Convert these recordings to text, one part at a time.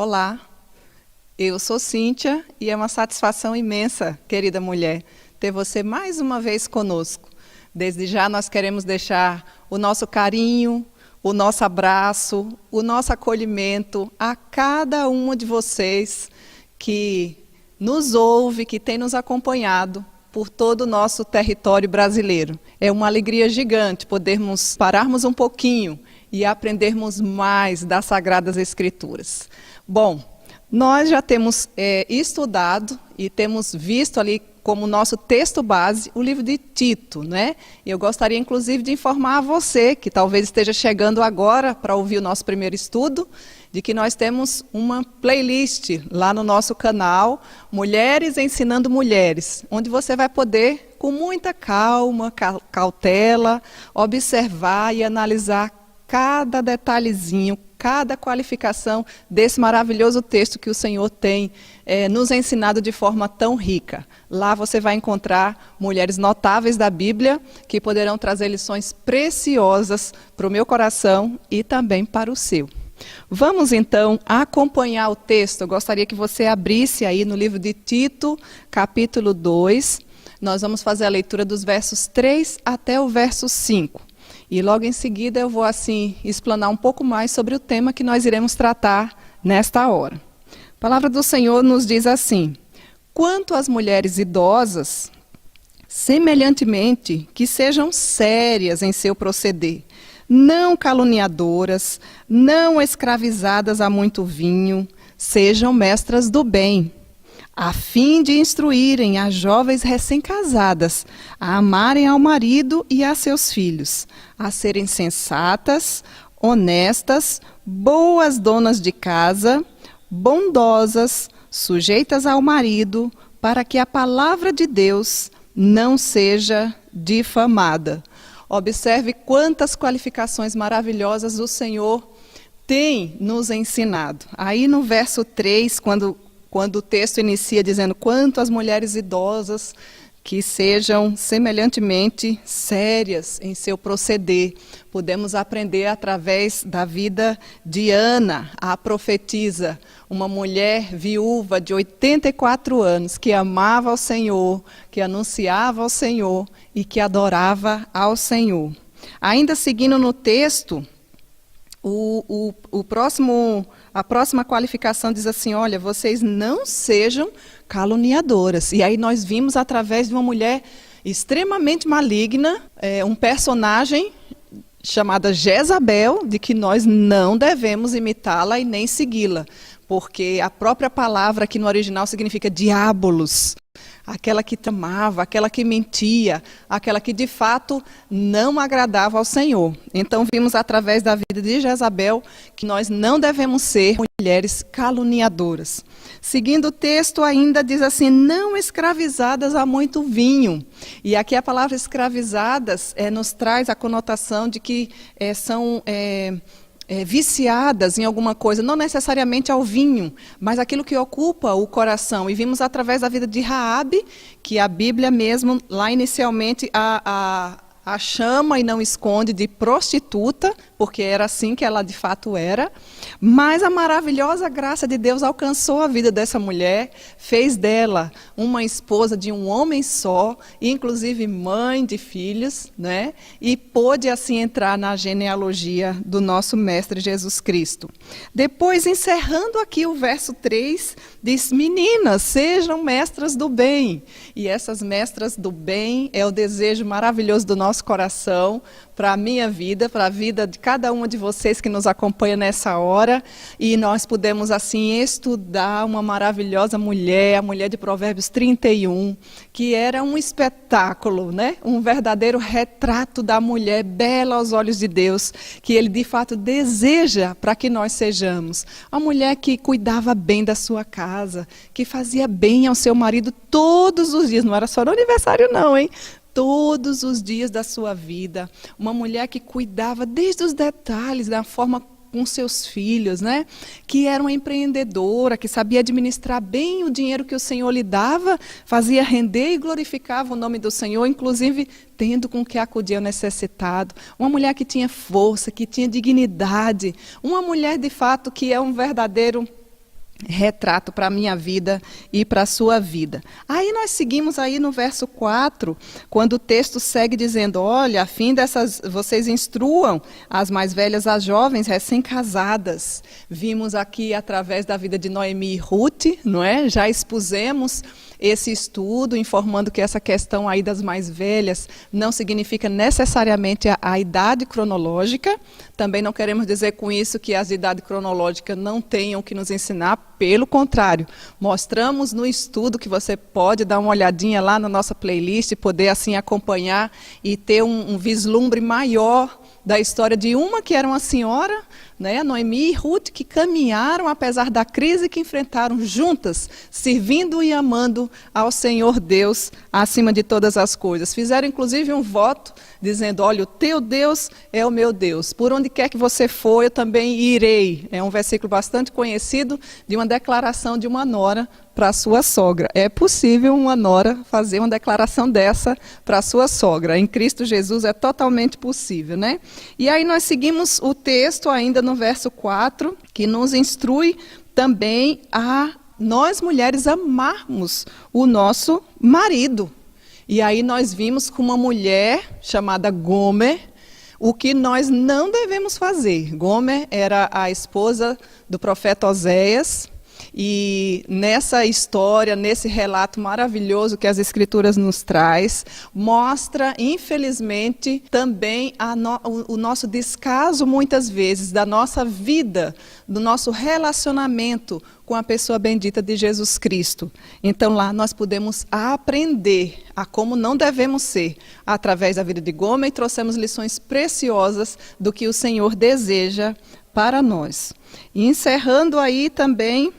Olá, eu sou Cíntia e é uma satisfação imensa, querida mulher, ter você mais uma vez conosco. Desde já nós queremos deixar o nosso carinho, o nosso abraço, o nosso acolhimento a cada uma de vocês que nos ouve, que tem nos acompanhado por todo o nosso território brasileiro. É uma alegria gigante podermos pararmos um pouquinho e aprendermos mais das Sagradas Escrituras. Bom, nós já temos estudado e temos visto ali como nosso texto base o livro de Tito, né? E eu gostaria inclusive de informar a você, que talvez esteja chegando agora para ouvir o nosso primeiro estudo, de que nós temos uma playlist lá no nosso canal, Mulheres Ensinando Mulheres, onde você vai poder, com muita calma, cautela, observar e analisar cada detalhezinho, cada qualificação desse maravilhoso texto que o Senhor tem nos ensinado de forma tão rica. Lá você vai encontrar mulheres notáveis da Bíblia que poderão trazer lições preciosas para o meu coração e também para o seu. Vamos então acompanhar o texto. Eu gostaria que você abrisse aí no livro de Tito, capítulo 2. Nós vamos fazer a leitura dos versos 3 até o verso 5. E logo em seguida eu vou assim explanar um pouco mais sobre o tema que nós iremos tratar nesta hora. A palavra do Senhor nos diz assim: quanto às mulheres idosas, semelhantemente que sejam sérias em seu proceder, não caluniadoras, não escravizadas a muito vinho, sejam mestras do bem, a fim de instruírem as jovens recém-casadas a amarem ao marido e a seus filhos, a serem sensatas, honestas, boas donas de casa, bondosas, sujeitas ao marido, para que a palavra de Deus não seja difamada. Observe quantas qualificações maravilhosas o Senhor tem nos ensinado. Aí no verso 3, quando o texto inicia dizendo quanto às mulheres idosas que sejam semelhantemente sérias em seu proceder. Podemos aprender através da vida de Ana, a profetisa, uma mulher viúva de 84 anos que amava ao Senhor, que anunciava ao Senhor e que adorava ao Senhor. Ainda seguindo no texto, a próxima qualificação diz assim: olha, vocês não sejam caluniadoras. E aí nós vimos através de uma mulher extremamente maligna, um personagem chamada Jezabel, de que nós não devemos imitá-la e nem segui-la, porque a própria palavra aqui no original significa diabolos. Aquela que tramava, aquela que mentia, aquela que de fato não agradava ao Senhor. Então vimos através da vida de Jezabel que nós não devemos ser mulheres caluniadoras. Seguindo o texto ainda diz assim: não escravizadas a muito vinho. E aqui a palavra escravizadas nos traz a conotação de que são viciadas em alguma coisa, não necessariamente ao vinho, mas aquilo que ocupa o coração. E vimos através da vida de Raabe, que a Bíblia mesmo, lá inicialmente, a chama e não esconde de prostituta, porque era assim que ela de fato era, mas a maravilhosa graça de Deus alcançou a vida dessa mulher, fez dela uma esposa de um homem só, inclusive mãe de filhos, né? E pôde assim entrar na genealogia do nosso Mestre Jesus Cristo. Depois, encerrando aqui o verso 3, diz: meninas, sejam mestras do bem. E essas mestras do bem é o desejo maravilhoso do nosso coração, para a minha vida, para a vida de cada uma de vocês que nos acompanha nessa hora. E nós pudemos assim estudar uma maravilhosa mulher, a mulher de Provérbios 31, que era um espetáculo, né? Um verdadeiro retrato da mulher bela aos olhos de Deus, que Ele de fato deseja para que nós sejamos. Uma mulher que cuidava bem da sua casa, que fazia bem ao seu marido todos os dias, não era só no aniversário não, hein? Todos os dias da sua vida. Uma mulher que cuidava desde os detalhes, da forma com seus filhos, né? Que era uma empreendedora, que sabia administrar bem o dinheiro que o Senhor lhe dava, fazia render e glorificava o nome do Senhor, inclusive tendo com que acudia ao necessitado. Uma mulher que tinha força, que tinha dignidade. Uma mulher, de fato, que é um verdadeiro retrato para a minha vida e para a sua vida. Aí nós seguimos aí no verso 4, quando o texto segue dizendo, olha, a fim dessas, vocês instruam as mais velhas, as jovens recém-casadas. Vimos aqui através da vida de Noemi e Ruth, não é? Já expusemos esse estudo, informando que essa questão aí das mais velhas não significa necessariamente a idade cronológica. Também não queremos dizer com isso que as de idade cronológica não tenham que nos ensinar, pelo contrário. Mostramos no estudo que você pode dar uma olhadinha lá na nossa playlist, poder assim acompanhar e ter um vislumbre maior da história de uma que era uma senhora, né, Noemi e Ruth, que caminharam apesar da crise que enfrentaram juntas, servindo e amando ao Senhor Deus acima de todas as coisas. Fizeram inclusive um voto dizendo, olha, o teu Deus é o meu Deus. Por onde quer que você for, eu também irei. É um versículo bastante conhecido de uma declaração de uma nora para a sua sogra. É possível uma nora fazer uma declaração dessa para a sua sogra. Em Cristo Jesus é totalmente possível, né? E aí nós seguimos o texto ainda no verso 4, que nos instrui também a nós mulheres amarmos o nosso marido. E aí nós vimos com uma mulher chamada Gomer, o que nós não devemos fazer. Gomer era a esposa do profeta Oséias, e nessa história, nesse relato maravilhoso que as Escrituras nos traz, mostra, infelizmente, também o nosso descaso, muitas vezes, da nossa vida, do nosso relacionamento com a pessoa bendita de Jesus Cristo. Então lá nós podemos aprender a como não devemos ser, através da vida de Gomer, e trouxemos lições preciosas do que o Senhor deseja para nós. E encerrando aí também,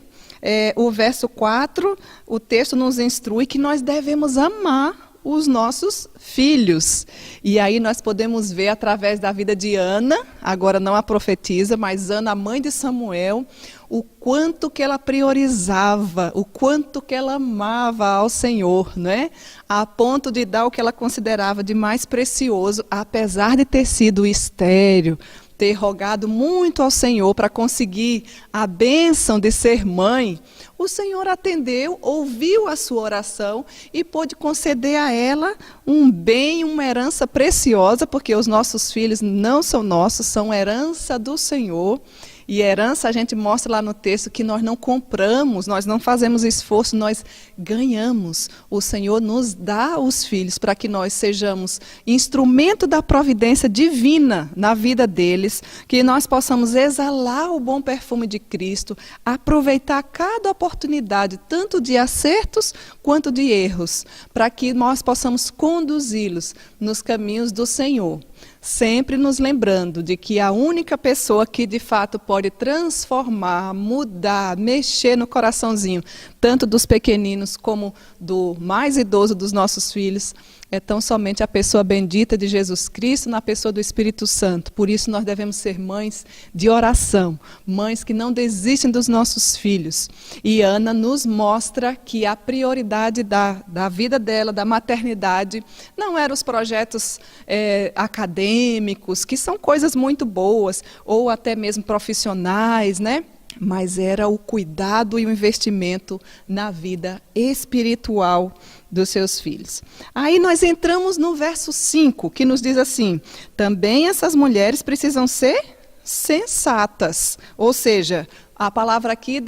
o verso 4, o texto nos instrui que nós devemos amar os nossos filhos. E aí nós podemos ver através da vida de Ana, agora não a profetisa, mas Ana, a mãe de Samuel, o quanto que ela priorizava, o quanto que ela amava ao Senhor, né? A ponto de dar o que ela considerava de mais precioso, apesar de ter sido estéril, ter rogado muito ao Senhor para conseguir a bênção de ser mãe, o Senhor atendeu, ouviu a sua oração e pôde conceder a ela um bem, uma herança preciosa, porque os nossos filhos não são nossos, são herança do Senhor. E herança a gente mostra lá no texto que nós não compramos, nós não fazemos esforço, nós ganhamos. O Senhor nos dá os filhos para que nós sejamos instrumento da providência divina na vida deles, que nós possamos exalar o bom perfume de Cristo, aproveitar cada oportunidade, tanto de acertos quanto de erros, para que nós possamos conduzi-los nos caminhos do Senhor. Sempre nos lembrando de que a única pessoa que de fato pode transformar, mudar, mexer no coraçãozinho, tanto dos pequeninos como do mais idoso dos nossos filhos, é tão somente a pessoa bendita de Jesus Cristo na pessoa do Espírito Santo. Por isso nós devemos ser mães de oração, mães que não desistem dos nossos filhos. E Ana nos mostra que a prioridade da vida dela, da maternidade, não eram os projetos acadêmicos, que são coisas muito boas, ou até mesmo profissionais, né? Mas era o cuidado e o investimento na vida espiritual dos seus filhos. Aí nós entramos no verso 5, que nos diz assim: também essas mulheres precisam ser sensatas, ou seja, a palavra aqui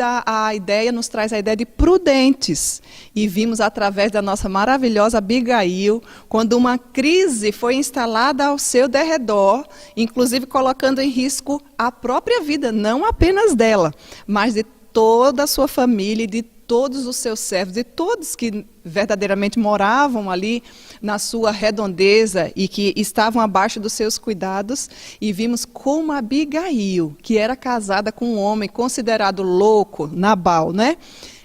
nos traz a ideia de prudentes. E vimos através da nossa maravilhosa Abigail, quando uma crise foi instalada ao seu derredor, inclusive colocando em risco a própria vida, não apenas dela, mas de toda a sua família e de todos os seus servos, de todos que verdadeiramente moravam ali na sua redondeza e que estavam abaixo dos seus cuidados. E vimos como Abigail, que era casada com um homem considerado louco, Nabal, né?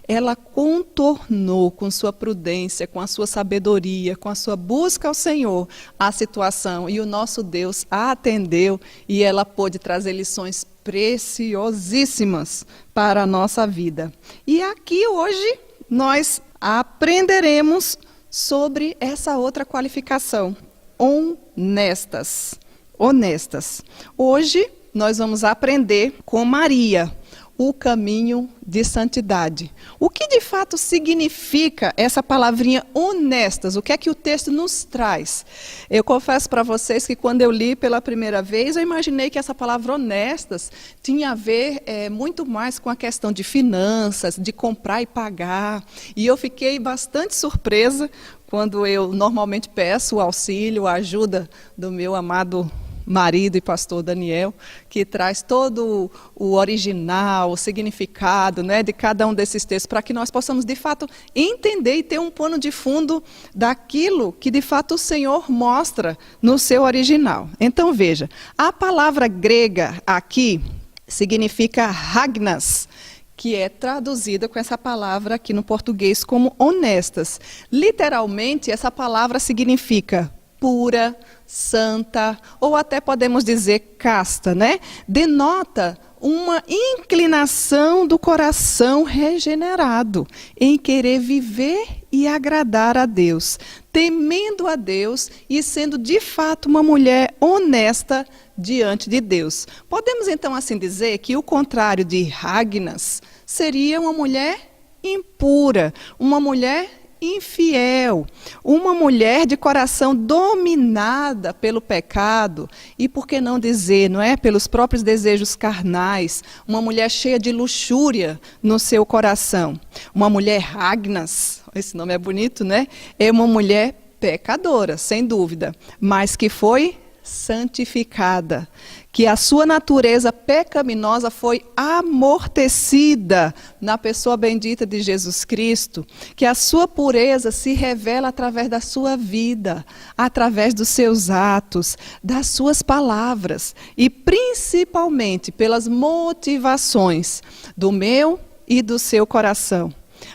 Ela contornou com sua prudência, com a sua sabedoria, com a sua busca ao Senhor a situação. E o nosso Deus a atendeu e ela pôde trazer lições preciosíssimas para a nossa vida. E aqui hoje nós aprenderemos sobre essa outra qualificação, honestas. Honestas. Hoje nós vamos aprender com Maria, o caminho de santidade. O que de fato significa essa palavrinha honestas? O que é que o texto nos traz? Eu confesso para vocês que quando eu li pela primeira vez, eu imaginei que essa palavra honestas tinha a ver muito mais com a questão de finanças, de comprar e pagar. E eu fiquei bastante surpresa quando eu normalmente peço o auxílio, a ajuda do meu amado marido e pastor Daniel, que traz todo o original, o significado, né, de cada um desses textos, para que nós possamos, de fato, entender e ter um pano de fundo daquilo que, de fato, o Senhor mostra no seu original. Então, veja, a palavra grega aqui significa hagnas, que é traduzida com essa palavra aqui no português como honestas. Literalmente, essa palavra significa pura, santa, ou até podemos dizer casta, né? Denota uma inclinação do coração regenerado em querer viver e agradar a Deus, temendo a Deus e sendo de fato uma mulher honesta diante de Deus. Podemos então assim dizer que o contrário de Hagnas seria uma mulher impura, uma mulher infiel, uma mulher de coração dominada pelo pecado e, por que não dizer, não é, pelos próprios desejos carnais, uma mulher cheia de luxúria no seu coração. Uma mulher Agnas, esse nome é bonito, né? É uma mulher pecadora, sem dúvida, mas que foi santificada, que a sua natureza pecaminosa foi amortecida na pessoa bendita de Jesus Cristo, que a sua pureza se revela através da sua vida, através dos seus atos, das suas palavras e principalmente pelas motivações do meu e do seu coração.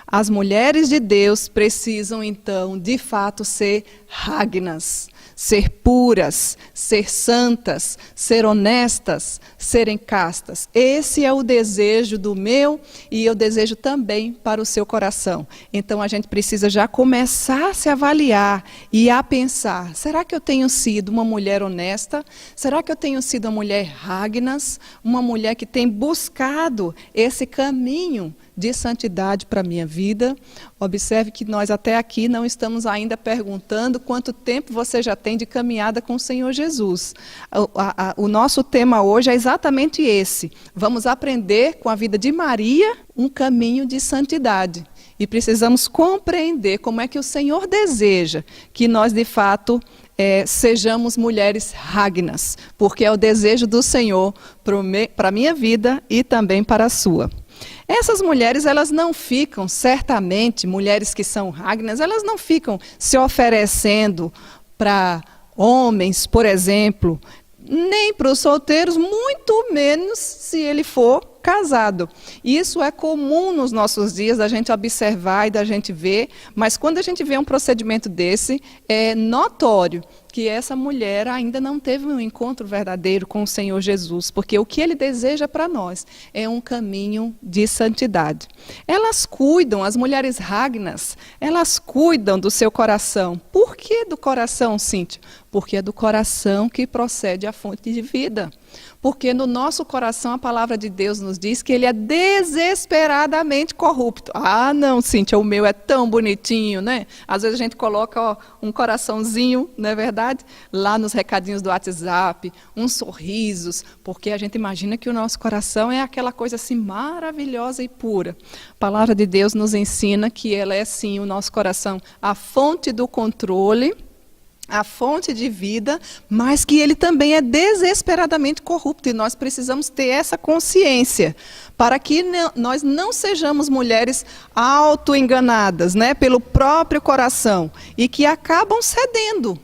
As mulheres de Deus precisam então, de fato, ser Hagnas, ser puras, ser santas, ser honestas, serem castas. Esse é o desejo do meu e eu desejo também para o seu coração. Então a gente precisa já começar a se avaliar e a pensar, será que eu tenho sido uma mulher honesta? Será que eu tenho sido uma mulher Hagnas? Uma mulher que tem buscado esse caminho de santidade para a minha vida? Observe que nós até aqui não estamos ainda perguntando quanto tempo você já tem de caminhada com o Senhor Jesus. O nosso tema hoje é exatamente esse. Vamos aprender com a vida de Maria um caminho de santidade. E precisamos compreender como é que o Senhor deseja que nós, de fato, sejamos mulheres Hagnas, porque é o desejo do Senhor para a minha vida e também para a sua. Essas mulheres, elas não ficam, certamente, mulheres que são Hagnas, elas não ficam se oferecendo para homens, por exemplo, nem para os solteiros, muito menos se ele for casado. Isso é comum nos nossos dias, da gente observar e da gente ver, mas quando a gente vê um procedimento desse, é notório que essa mulher ainda não teve um encontro verdadeiro com o Senhor Jesus, porque o que Ele deseja para nós é um caminho de santidade. Elas cuidam, as mulheres Hagnas, elas cuidam do seu coração. Por que do coração, Cíntia? Porque é do coração que procede a fonte de vida. Porque no nosso coração a palavra de Deus nos diz que ele é desesperadamente corrupto. Ah, não, Cíntia, o meu é tão bonitinho, né? Às vezes a gente coloca um coraçãozinho, não é verdade? Lá nos recadinhos do WhatsApp, uns sorrisos, porque a gente imagina que o nosso coração é aquela coisa assim maravilhosa e pura. A palavra de Deus nos ensina que ela é sim, o nosso coração, a fonte do controle, a fonte de vida, mas que ele também é desesperadamente corrupto. E nós precisamos ter essa consciência, para que nós não sejamos mulheres autoenganadas, né, pelo próprio coração, e que acabam cedendo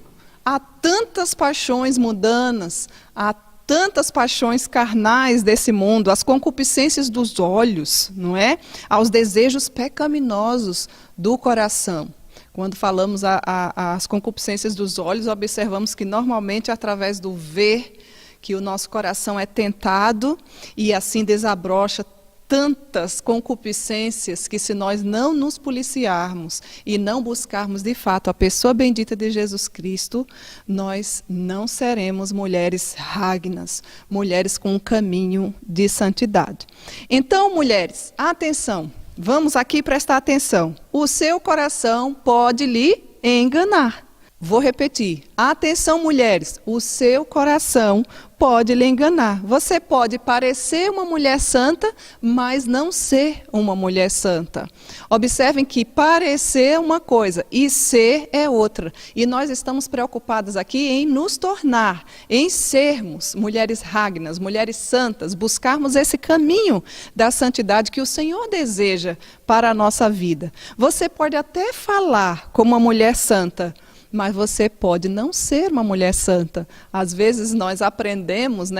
a tantas paixões mundanas, a tantas paixões carnais desse mundo, às concupiscências dos olhos, não é? Aos desejos pecaminosos do coração. Quando falamos as concupiscências dos olhos, observamos que normalmente é através do ver que o nosso coração é tentado e assim desabrocha tantas concupiscências que, se nós não nos policiarmos e não buscarmos de fato a pessoa bendita de Jesus Cristo, nós não seremos mulheres rágnas, mulheres com um caminho de santidade. Então, mulheres, atenção, vamos aqui prestar atenção. O seu coração pode lhe enganar. Vou repetir. Atenção, mulheres, o seu coração pode lhe enganar. Você pode parecer uma mulher santa, mas não ser uma mulher santa. Observem que parecer é uma coisa e ser é outra. E nós estamos preocupados aqui em nos tornar, em sermos mulheres rágnas, mulheres santas, buscarmos esse caminho da santidade que o Senhor deseja para a nossa vida. Você pode até falar como uma mulher santa, mas você pode não ser uma mulher santa. Às vezes nós aprendemos,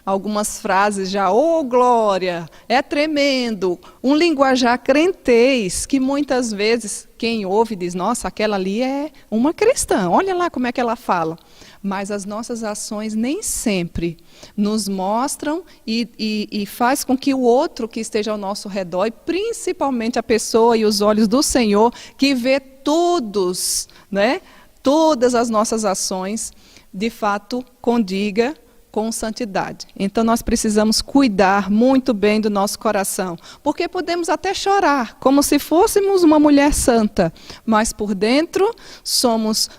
algumas frases já, glória, é tremendo, um linguajar crentez, que muitas vezes quem ouve diz, nossa, aquela ali é uma cristã, olha lá como é que ela fala. Mas as nossas ações nem sempre nos mostram e faz com que o outro que esteja ao nosso redor, e principalmente a pessoa e os olhos do Senhor, que vê todas as nossas ações, de fato, condiga com santidade. Então, nós precisamos cuidar muito bem do nosso coração, porque podemos até chorar, como se fôssemos uma mulher santa, mas por dentro somos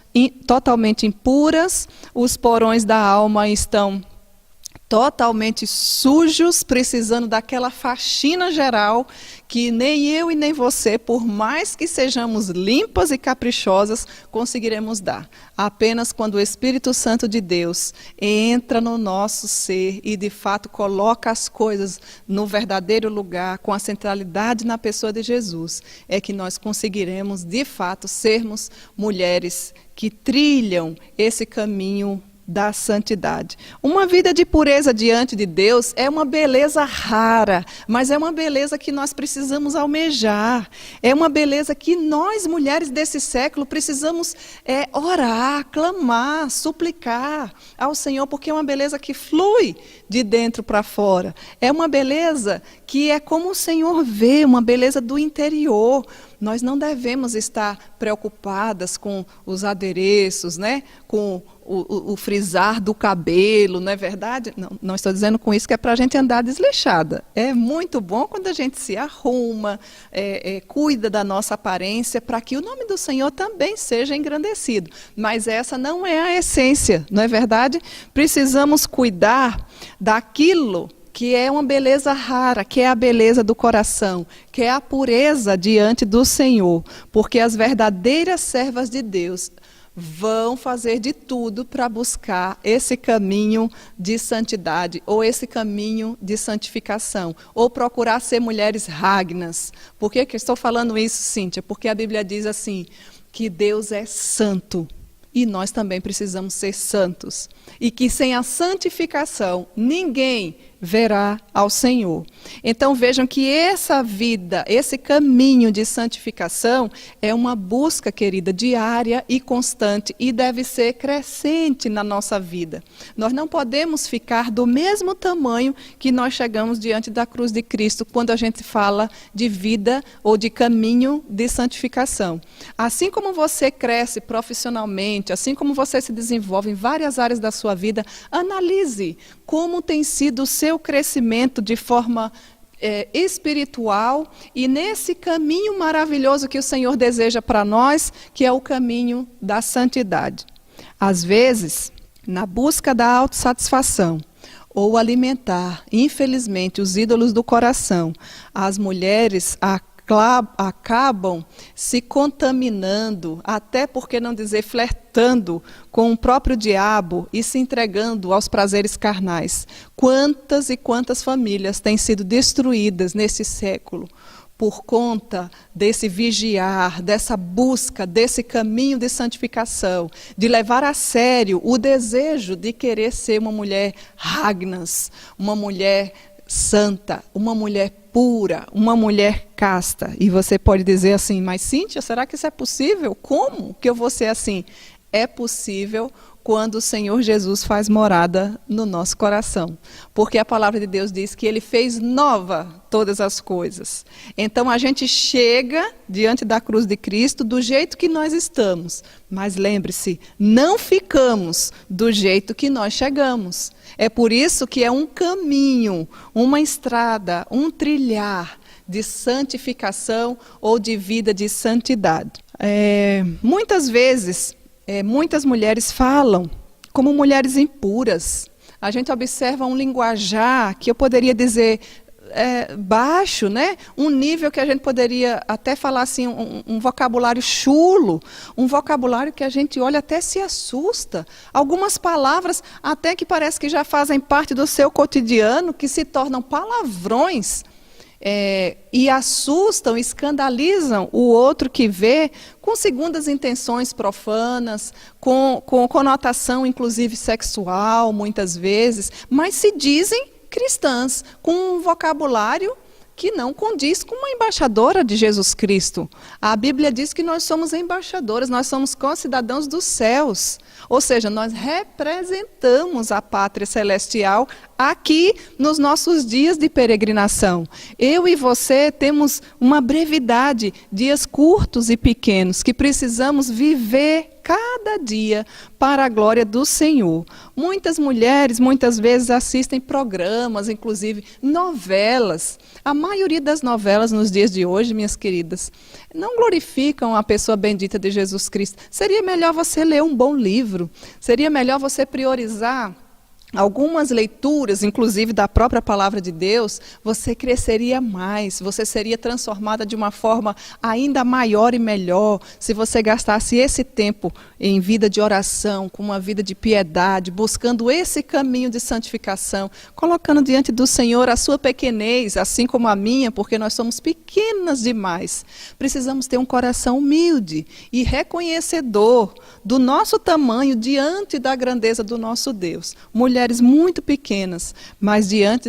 totalmente impuras, os porões da alma estão totalmente sujos, precisando daquela faxina geral que nem eu e nem você, por mais que sejamos limpas e caprichosas, conseguiremos dar. Apenas quando o Espírito Santo de Deus entra no nosso ser e de fato coloca as coisas no verdadeiro lugar, com a centralidade na pessoa de Jesus, é que nós conseguiremos de fato sermos mulheres que trilham esse caminho da santidade. Uma vida de pureza diante de Deus é uma beleza rara, mas é uma beleza que nós precisamos almejar. É uma beleza que nós, mulheres desse século, precisamos orar, clamar, suplicar ao Senhor, porque é uma beleza que flui de dentro para fora. É uma beleza que é como o Senhor vê, uma beleza do interior. Nós não devemos estar preocupadas com os adereços, com o frisar do cabelo, não é verdade? Não estou dizendo com isso que é para a gente andar desleixada. É muito bom quando a gente se arruma, cuida da nossa aparência, para que o nome do Senhor também seja engrandecido. Mas essa não é a essência, não é verdade? Precisamos cuidar daquilo que é uma beleza rara, que é a beleza do coração, que é a pureza diante do Senhor, porque as verdadeiras servas de Deus vão fazer de tudo para buscar esse caminho de santidade, ou esse caminho de santificação, ou procurar ser mulheres rágnas. Por que eu estou falando isso, Cíntia? Porque a Bíblia diz assim, que Deus é santo, e nós também precisamos ser santos, e que sem a santificação, ninguém verá ao Senhor. Então vejam que essa vida, esse caminho de santificação é uma busca, querida, diária e constante, e deve ser crescente na nossa vida. Nós não podemos ficar do mesmo tamanho que nós chegamos diante da cruz de Cristo quando a gente fala de vida ou de caminho de santificação. Assim como você cresce profissionalmente, assim como você se desenvolve em várias áreas da sua vida, analise como tem sido o seu crescimento de forma espiritual e nesse caminho maravilhoso que o Senhor deseja para nós, que é o caminho da santidade. Às vezes, na busca da autossatisfação ou alimentar, infelizmente, os ídolos do coração, as mulheres acabam se contaminando, até porque não dizer flertando com o próprio diabo e se entregando aos prazeres carnais. Quantas e quantas famílias têm sido destruídas nesse século por conta desse vigiar, dessa busca, desse caminho de santificação, de levar a sério o desejo de querer ser uma mulher rágnas, uma mulher santa, uma mulher pura, uma mulher casta. E você pode dizer assim, mas Cíntia, será que isso é possível? Como que eu vou ser assim? É possível quando o Senhor Jesus faz morada no nosso coração. Porque a palavra de Deus diz que Ele fez nova todas as coisas. Então a gente chega diante da cruz de Cristo do jeito que nós estamos. Mas lembre-se, não ficamos do jeito que nós chegamos. É por isso que é um caminho, uma estrada, um trilhar de santificação ou de vida de santidade. Muitas vezes, muitas mulheres falam como mulheres impuras. A gente observa um linguajar que eu poderia dizer baixo, né? Um nível que a gente poderia até falar assim, um vocabulário chulo, um vocabulário que a gente olha até se assusta. Algumas palavras até que parece que já fazem parte do seu cotidiano, que se tornam palavrões. E assustam, escandalizam o outro que vê com segundas intenções profanas, com conotação inclusive sexual, muitas vezes, mas se dizem cristãs, com um vocabulário que não condiz com uma embaixadora de Jesus Cristo. A Bíblia diz que nós somos embaixadoras, nós somos concidadãos dos céus. Ou seja, nós representamos a pátria celestial aqui nos nossos dias de peregrinação. Eu e você temos uma brevidade, dias curtos e pequenos, que precisamos viver cada dia para a glória do Senhor. Muitas mulheres, muitas vezes, assistem programas, inclusive novelas. A maioria das novelas nos dias de hoje, minhas queridas, não glorificam a pessoa bendita de Jesus Cristo. Seria melhor você ler um bom livro, seria melhor você priorizar algumas leituras, inclusive da própria palavra de Deus. Você cresceria mais, você seria transformada de uma forma ainda maior e melhor, se você gastasse esse tempo em vida de oração, com uma vida de piedade, buscando esse caminho de santificação, colocando diante do Senhor a sua pequenez, assim como a minha, porque nós somos pequenas demais. Precisamos ter um coração humilde e reconhecedor do nosso tamanho diante da grandeza do nosso Deus. Mulheres muito pequenas, mas diante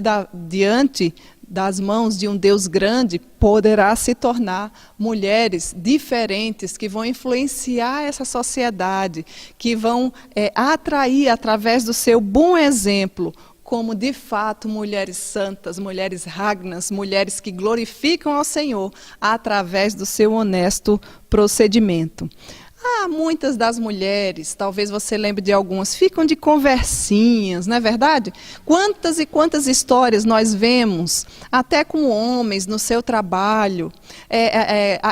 das mãos de um Deus grande, poderá se tornar mulheres diferentes, que vão influenciar essa sociedade, que vão atrair, através do seu bom exemplo, como de fato mulheres santas, mulheres ragnas, mulheres que glorificam ao Senhor, através do seu honesto procedimento. Muitas das mulheres, talvez você lembre de algumas, ficam de conversinhas, não é verdade? Quantas e quantas histórias nós vemos, até com homens no seu trabalho,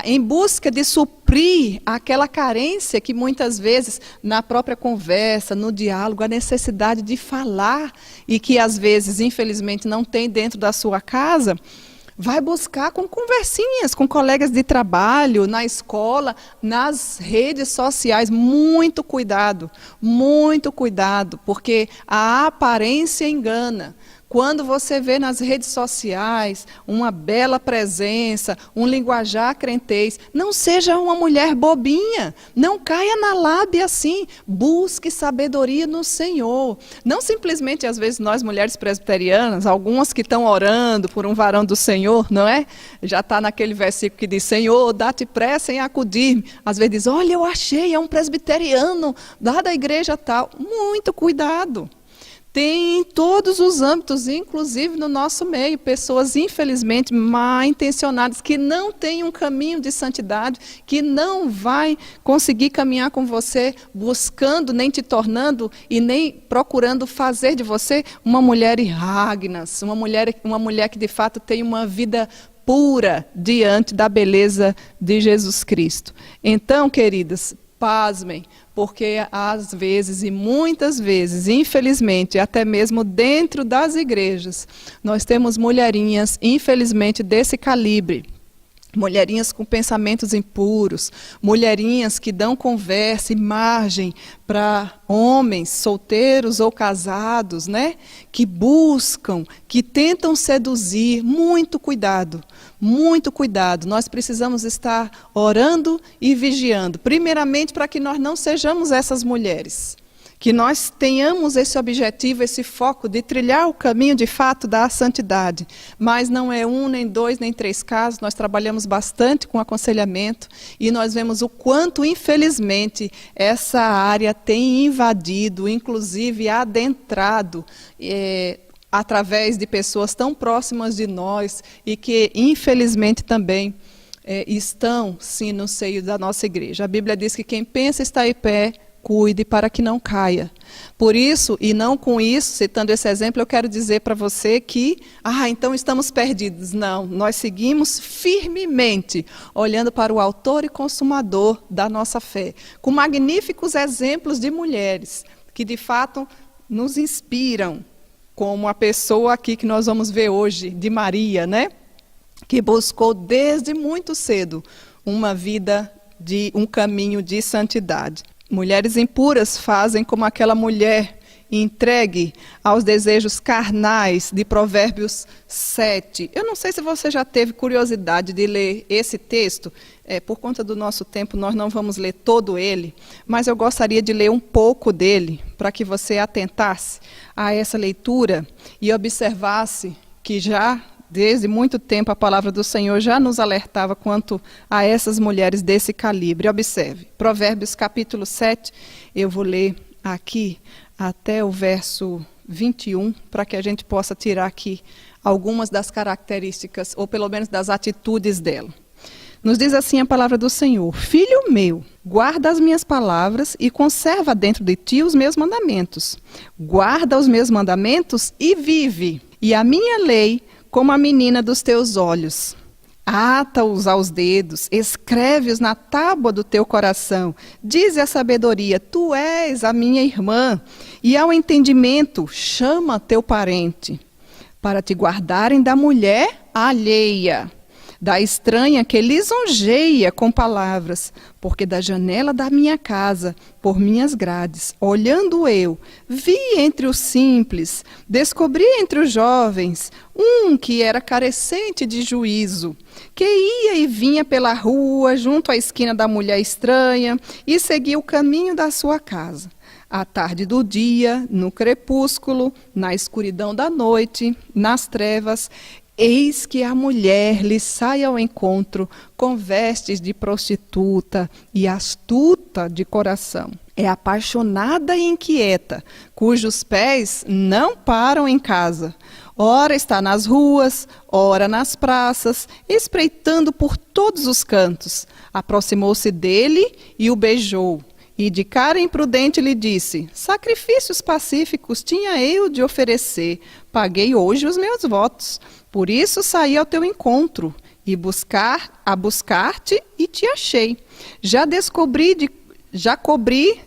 em busca de suprir aquela carência que muitas vezes, na própria conversa, no diálogo, a necessidade de falar, e que às vezes, infelizmente, não tem dentro da sua casa, vai buscar com conversinhas, com colegas de trabalho, na escola, nas redes sociais. Muito cuidado, porque a aparência engana. Quando você vê nas redes sociais uma bela presença, um linguajar crentez, não seja uma mulher bobinha, não caia na lábia assim, busque sabedoria no Senhor. Não simplesmente, às vezes, nós mulheres presbiterianas, algumas que estão orando por um varão do Senhor, não é? Já está naquele versículo que diz, Senhor, dá-te pressa em acudir-me. Às vezes diz, olha, eu achei, é um presbiteriano, lá da igreja tal. Muito cuidado. Tem em todos os âmbitos, inclusive no nosso meio, pessoas infelizmente mal intencionadas, que não têm um caminho de santidade, que não vai conseguir caminhar com você, buscando, nem te tornando e nem procurando fazer de você uma mulher irragnas, uma mulher que de fato tem uma vida pura diante da beleza de Jesus Cristo. Então, queridas, pasmem, porque às vezes e muitas vezes, infelizmente, até mesmo dentro das igrejas, nós temos mulherinhas, infelizmente, desse calibre. Mulherinhas com pensamentos impuros, mulherinhas que dão conversa e margem para homens solteiros ou casados, né? Que buscam, que tentam seduzir. Muito cuidado, muito cuidado. Nós precisamos estar orando e vigiando, primeiramente para que nós não sejamos essas mulheres Que nós tenhamos esse objetivo, esse foco de trilhar o caminho de fato da santidade. Mas não é um, nem dois, nem três casos. Nós trabalhamos bastante com aconselhamento e nós vemos o quanto, infelizmente, essa área tem invadido, inclusive adentrado, através de pessoas tão próximas de nós e que, infelizmente, também estão, sim, no seio da nossa igreja. A Bíblia diz que quem pensa estar em pé, cuide para que não caia. Por isso, e não com isso, citando esse exemplo, eu quero dizer para você que, então estamos perdidos. Não, nós seguimos firmemente, olhando para o autor e consumador da nossa fé, com magníficos exemplos de mulheres, que de fato nos inspiram, como a pessoa aqui que nós vamos ver hoje, de Maria, né? Que buscou desde muito cedo uma vida, um caminho de santidade. Mulheres impuras fazem como aquela mulher entregue aos desejos carnais de Provérbios 7. Eu não sei se você já teve curiosidade de ler esse texto. Por conta do nosso tempo, nós não vamos ler todo ele, mas eu gostaria de ler um pouco dele, para que você atentasse a essa leitura e observasse que já, desde muito tempo, a palavra do Senhor já nos alertava quanto a essas mulheres desse calibre. Observe, Provérbios capítulo 7, eu vou ler aqui até o verso 21, para que a gente possa tirar aqui algumas das características, ou pelo menos das atitudes dela. Nos diz assim a palavra do Senhor: Filho meu, guarda as minhas palavras e conserva dentro de ti os meus mandamentos. Guarda os meus mandamentos e vive, e a minha lei como a menina dos teus olhos. Ata-os aos dedos, escreve-os na tábua do teu coração. Dize a sabedoria: tu és a minha irmã. E ao entendimento, chama teu parente, para te guardarem da mulher alheia, da estranha que lisonjeia com palavras, porque da janela da minha casa, por minhas grades, olhando eu, vi entre os simples, descobri entre os jovens, um que era carecente de juízo, que ia e vinha pela rua, junto à esquina da mulher estranha, e seguia o caminho da sua casa. À tarde do dia, no crepúsculo, na escuridão da noite, nas trevas, eis que a mulher lhe sai ao encontro com vestes de prostituta e astuta de coração. É apaixonada e inquieta, cujos pés não param em casa. Ora está nas ruas, ora nas praças, espreitando por todos os cantos. Aproximou-se dele e o beijou. E de cara imprudente lhe disse: sacrifícios pacíficos tinha eu de oferecer, paguei hoje os meus votos. Por isso saí ao teu encontro, e buscar-te e te achei. Já cobri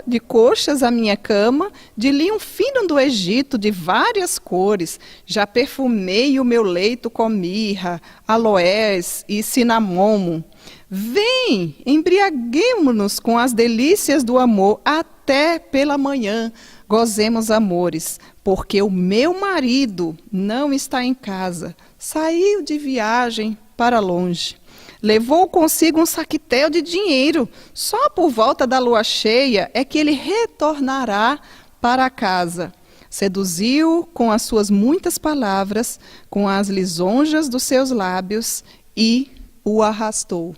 de coxas a minha cama, de linho fino do Egito, de várias cores. Já perfumei o meu leito com mirra, aloés e cinamomo. Vem, embriaguemo-nos com as delícias do amor até pela manhã. Gozemos amores, porque o meu marido não está em casa. Saiu de viagem para longe. Levou consigo um saquetel de dinheiro. Só por volta da lua cheia é que ele retornará para casa. Seduziu com as suas muitas palavras, com as lisonjas dos seus lábios, e o arrastou.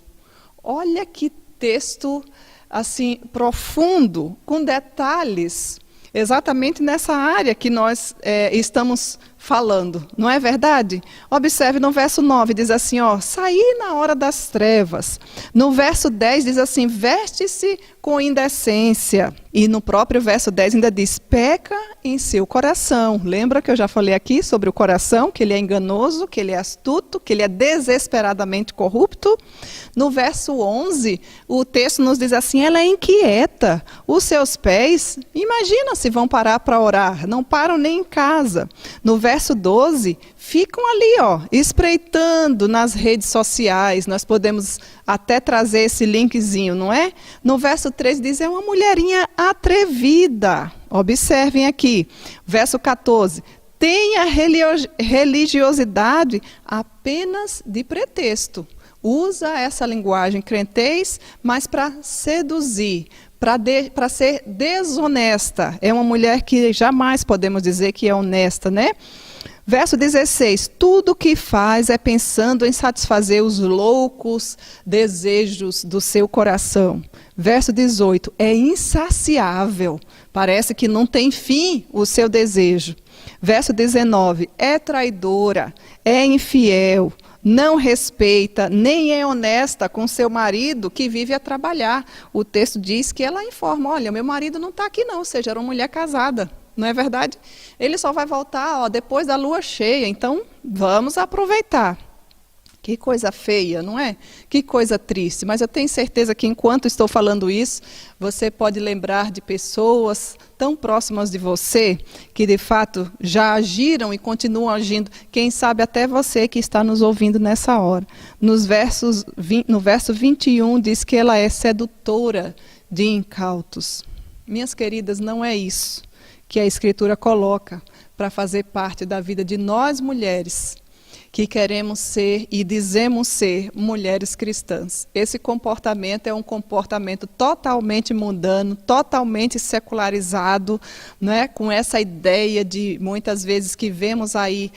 Olha que texto assim profundo, com detalhes, exatamente nessa área que nós estamos falando, não é verdade? Observe no verso 9, diz assim, saí na hora das trevas. No verso 10 diz assim, veste-se com indecência. E no próprio verso 10 ainda diz, peca em seu coração. Lembra que eu já falei aqui sobre o coração, que ele é enganoso, que ele é astuto, que ele é desesperadamente corrupto? No verso 11, o texto nos diz assim, ela é inquieta. Os seus pés, imagina se vão parar para orar, não param nem em casa. No verso 12, ficam ali, espreitando nas redes sociais. Nós podemos até trazer esse linkzinho, não é? No verso 13 diz, é uma mulherinha atrevida. Observem aqui. Verso 14, tem a religiosidade apenas de pretexto. Usa essa linguagem crentez, mas para seduzir, para ser desonesta. É uma mulher que jamais podemos dizer que é honesta, né? Verso 16, tudo que faz é pensando em satisfazer os loucos desejos do seu coração. Verso 18, é insaciável, parece que não tem fim o seu desejo. Verso 19, é traidora, é infiel, não respeita, nem é honesta com seu marido que vive a trabalhar. O texto diz que ela informa, olha, meu marido não está aqui não, ou seja, era uma mulher casada. Não é verdade? Ele só vai voltar depois da lua cheia, então vamos aproveitar. Que coisa feia, não é? Que coisa triste. Mas eu tenho certeza que enquanto estou falando isso, você pode lembrar de pessoas tão próximas de você, que de fato já agiram e continuam agindo. Quem sabe até você que está nos ouvindo nessa hora. No verso 21 diz que ela é sedutora de incautos. Minhas queridas, não é isso que a Escritura coloca para fazer parte da vida de nós mulheres, que queremos ser e dizemos ser mulheres cristãs. Esse comportamento é um comportamento totalmente mundano, totalmente secularizado, né? Com essa ideia de, muitas vezes, que vemos aí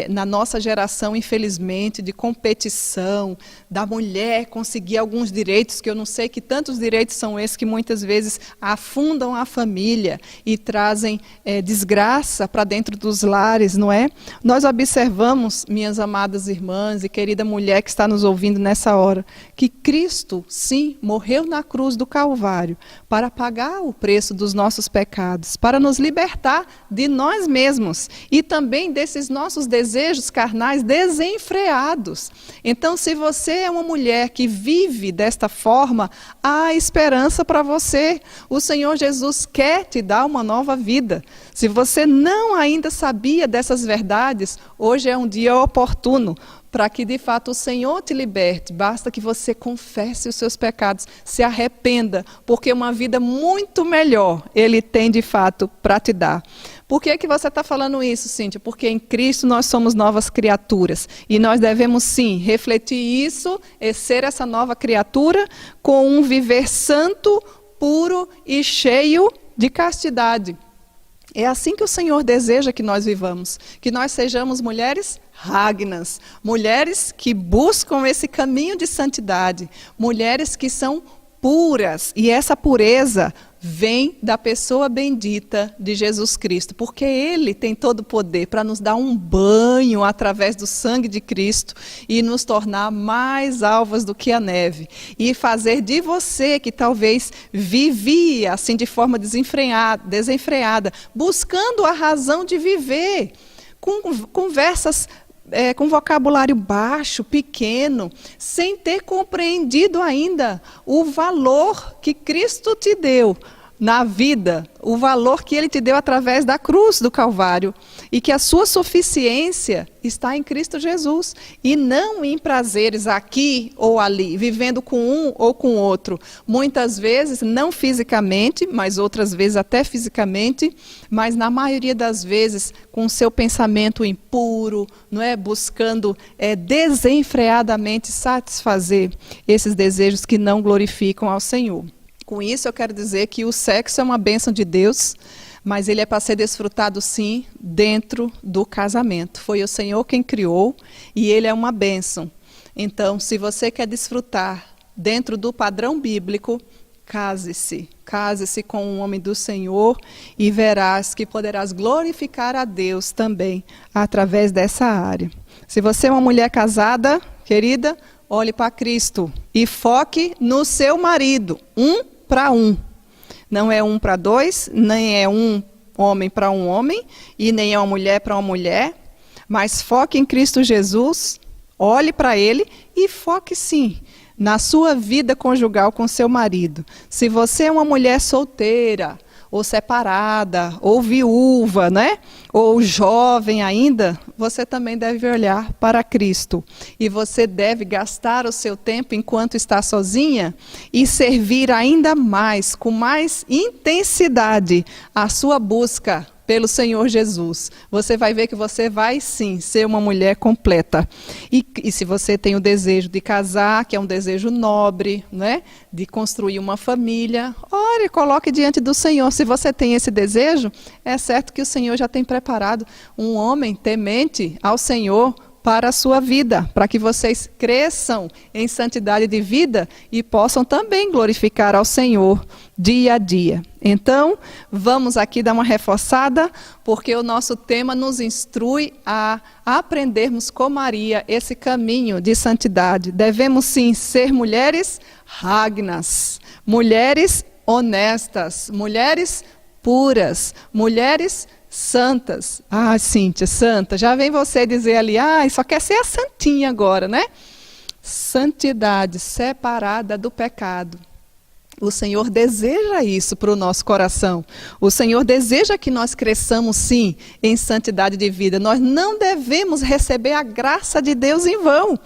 na nossa geração, infelizmente, de competição, da mulher conseguir alguns direitos, que eu não sei que tantos direitos são esses que muitas vezes afundam a família e trazem desgraça para dentro dos lares, não é? Nós observamos, minhas amadas irmãs e querida mulher que está nos ouvindo nessa hora, que Cristo, sim, morreu na cruz do Calvário para pagar o preço dos nossos pecados, para nos libertar de nós mesmos e também desses nossos desejos carnais desenfreados. Então, se você é uma mulher que vive desta forma, há esperança para você. O Senhor Jesus quer te dar uma nova vida. Se você não ainda sabia dessas verdades, hoje é um dia oportuno para que de fato o Senhor te liberte. Basta que você confesse os seus pecados, se arrependa, porque uma vida muito melhor Ele tem de fato para te dar. Por que você está falando isso, Cíntia? Porque em Cristo nós somos novas criaturas e nós devemos sim refletir isso e ser essa nova criatura com um viver santo, puro e cheio de castidade. É assim que o Senhor deseja que nós vivamos, que nós sejamos mulheres ragnas, mulheres que buscam esse caminho de santidade, mulheres que são puras, e essa pureza vem da pessoa bendita de Jesus Cristo, porque Ele tem todo o poder para nos dar um banho através do sangue de Cristo e nos tornar mais alvas do que a neve, e fazer de você que talvez vivia assim de forma desenfreada, buscando a razão de viver, com conversas com vocabulário baixo, pequeno, sem ter compreendido ainda o valor que Cristo te deu na vida, o valor que Ele te deu através da cruz do Calvário, e que a sua suficiência está em Cristo Jesus, e não em prazeres aqui ou ali, vivendo com um ou com outro, muitas vezes não fisicamente, mas outras vezes até fisicamente, mas na maioria das vezes com o seu pensamento impuro, não é? Buscando desenfreadamente satisfazer esses desejos que não glorificam ao Senhor. Com isso eu quero dizer que o sexo é uma bênção de Deus, mas ele é para ser desfrutado sim dentro do casamento. Foi o Senhor quem criou e ele é uma bênção. Então, se você quer desfrutar dentro do padrão bíblico, case-se. Case-se com um homem do Senhor e verás que poderás glorificar a Deus também através dessa área. Se você é uma mulher casada, querida, olhe para Cristo e foque no seu marido, um para um. Não é um para dois, nem é um homem para um homem, e nem é uma mulher para uma mulher, mas foque em Cristo Jesus, olhe para Ele e foque sim na sua vida conjugal com seu marido. Se você é uma mulher solteira, ou separada, ou viúva, né? Ou jovem ainda, você também deve olhar para Cristo. E você deve gastar o seu tempo enquanto está sozinha e servir ainda mais, com mais intensidade, a sua busca pelo Senhor Jesus. Você vai ver que você vai sim ser uma mulher completa. E se você tem o desejo de casar, que é um desejo nobre, né? De construir uma família, ore, coloque diante do Senhor. Se você tem esse desejo, é certo que o Senhor já tem preparado um homem temente ao Senhor para a sua vida, para que vocês cresçam em santidade de vida e possam também glorificar ao Senhor dia a dia. Então, vamos aqui dar uma reforçada, porque o nosso tema nos instrui a aprendermos com Maria esse caminho de santidade. Devemos sim ser mulheres ragnas, mulheres honestas, mulheres puras, mulheres santas. Ah, Cíntia, santa. Já vem você dizer ali, só quer ser a santinha agora, né? Santidade, separada do pecado. O Senhor deseja isso para o nosso coração. O Senhor deseja que nós cresçamos, sim, em santidade de vida. Nós não devemos receber a graça de Deus em vão,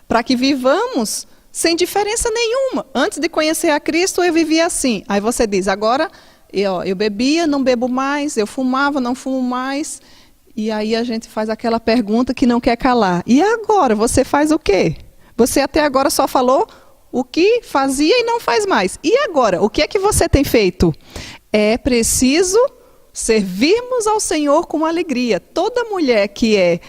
para que vivamos sem diferença nenhuma. Antes de conhecer a Cristo, eu vivia assim. Aí você diz, agora eu bebia, não bebo mais, eu fumava, não fumo mais. E aí a gente faz aquela pergunta que não quer calar. E agora, você faz o quê? Você até agora só falou o que fazia e não faz mais. E agora, o que é que você tem feito? É preciso servirmos ao Senhor com alegria. Toda mulher que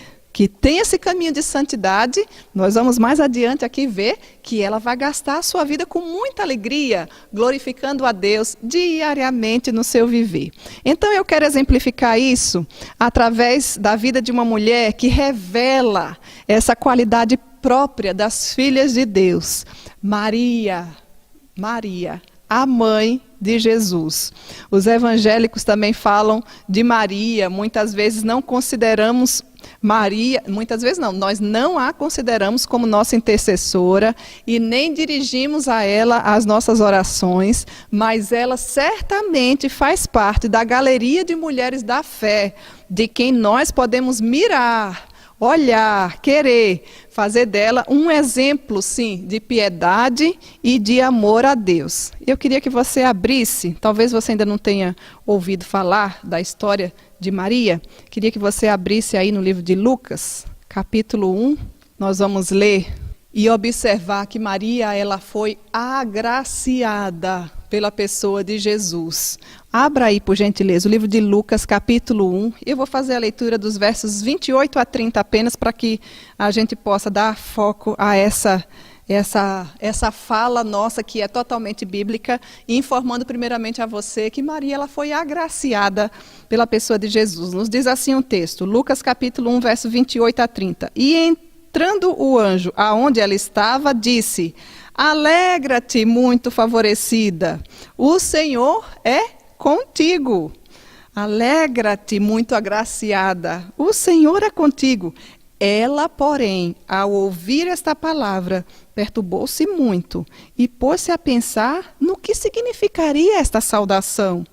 tem esse caminho de santidade, nós vamos mais adiante aqui ver que ela vai gastar a sua vida com muita alegria, glorificando a Deus diariamente no seu viver. Então eu quero exemplificar isso através da vida de uma mulher que revela essa qualidade própria das filhas de Deus. Maria, a mãe de Jesus. Os evangélicos também falam de Maria, muitas vezes não consideramos Maria, nós não a consideramos como nossa intercessora e nem dirigimos a ela as nossas orações, mas ela certamente faz parte da galeria de mulheres da fé, de quem nós podemos mirar, olhar, querer fazer dela um exemplo, sim, de piedade e de amor a Deus. Eu queria que você abrisse, talvez você ainda não tenha ouvido falar da história de Maria, queria que você abrisse aí no livro de Lucas, capítulo 1, nós vamos ler e observar que Maria, ela foi agraciada pela pessoa de Jesus. Abra aí, por gentileza, o livro de Lucas, capítulo 1. Eu vou fazer a leitura dos versos 28 a 30 apenas, para que a gente possa dar foco a essa fala nossa, que é totalmente bíblica, informando primeiramente a você que Maria, ela foi agraciada pela pessoa de Jesus. Nos diz assim um texto, Lucas capítulo 1, verso 28 a 30. E entrando o anjo aonde ela estava, disse: alegra-te, muito favorecida, o Senhor é contigo. Alegra-te, muito agraciada, o Senhor é contigo. Ela, porém, ao ouvir esta palavra, perturbou-se muito e pôs-se a pensar no que significaria esta saudação.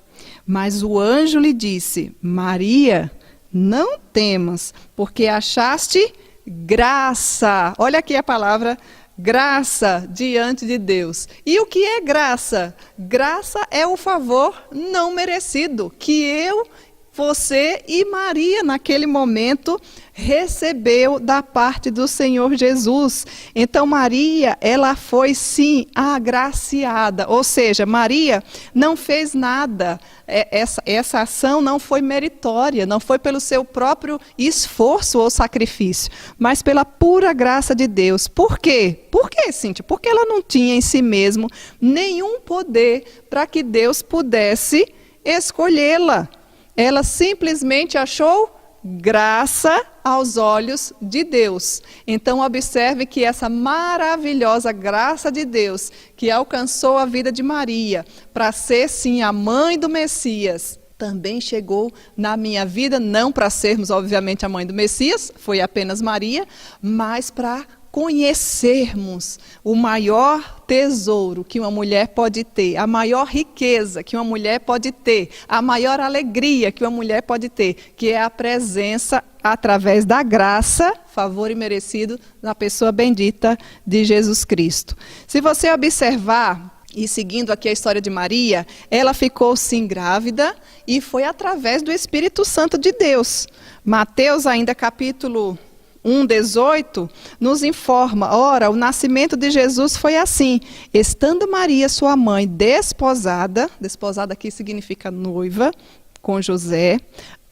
Mas o anjo lhe disse: Maria, não temas, porque achaste graça. Olha aqui a palavra graça diante de Deus. E o que é graça? Graça é o favor não merecido que eu, você e Maria, naquele momento, recebeu da parte do Senhor Jesus. Então Maria, ela foi sim agraciada, ou seja, Maria não fez nada, essa ação não foi meritória, não foi pelo seu próprio esforço ou sacrifício, mas pela pura graça de Deus. Por quê? Por quê, Cíntia? Porque ela não tinha em si mesmo nenhum poder para que Deus pudesse escolhê-la. Ela simplesmente achou graça aos olhos de Deus. Então observe que essa maravilhosa graça de Deus que alcançou a vida de Maria para ser sim a mãe do Messias, também chegou na minha vida, não para sermos obviamente a mãe do Messias, foi apenas Maria, mas para conhecermos o maior tesouro que uma mulher pode ter, a maior riqueza que uma mulher pode ter, a maior alegria que uma mulher pode ter, que é a presença através da graça, favor imerecido, da pessoa bendita de Jesus Cristo. Se você observar e seguindo aqui a história de Maria, ela ficou sim grávida e foi através do Espírito Santo de Deus. Mateus ainda capítulo 1:18 nos informa: ora, o nascimento de Jesus foi assim: estando Maria, sua mãe, desposada aqui significa noiva, com José,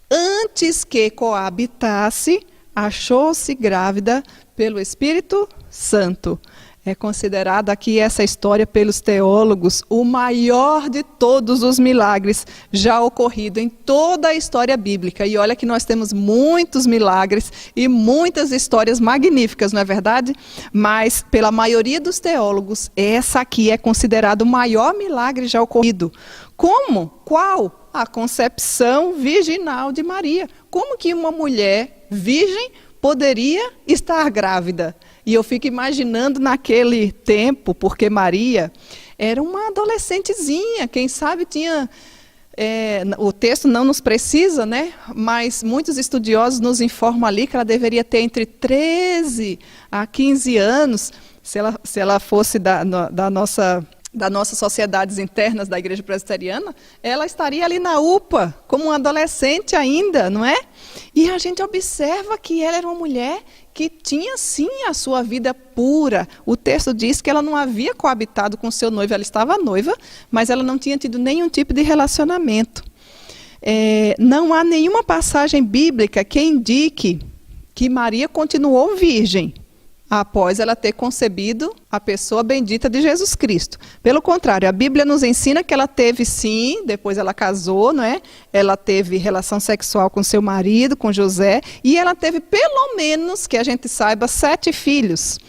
antes que coabitasse, achou-se grávida pelo Espírito Santo. É considerada aqui essa história pelos teólogos o maior de todos os milagres já ocorrido em toda a história bíblica. E olha que nós temos muitos milagres e muitas histórias magníficas, não é verdade? Mas pela maioria dos teólogos, essa aqui é considerada o maior milagre já ocorrido. Como? Qual? A concepção virginal de Maria. Como que uma mulher virgem poderia estar grávida? E eu fico imaginando naquele tempo, porque Maria era uma adolescentezinha, quem sabe tinha... o texto não nos precisa, né? Mas muitos estudiosos nos informam ali que ela deveria ter entre 13 a 15 anos, se ela fosse das nossas sociedades internas da Igreja Presbiteriana, ela estaria ali na UPA, como uma adolescente ainda, não é? E a gente observa que ela era uma mulher que tinha sim a sua vida pura. O texto diz que ela não havia coabitado com seu noivo, ela estava noiva, mas ela não tinha tido nenhum tipo de relacionamento. Não há nenhuma passagem bíblica que indique que Maria continuou virgem após ela ter concebido a pessoa bendita de Jesus Cristo. Pelo contrário, a Bíblia nos ensina que ela teve sim, depois ela casou, não é? Ela teve relação sexual com seu marido, com José, e ela teve pelo menos, que a gente saiba, 7 filhos,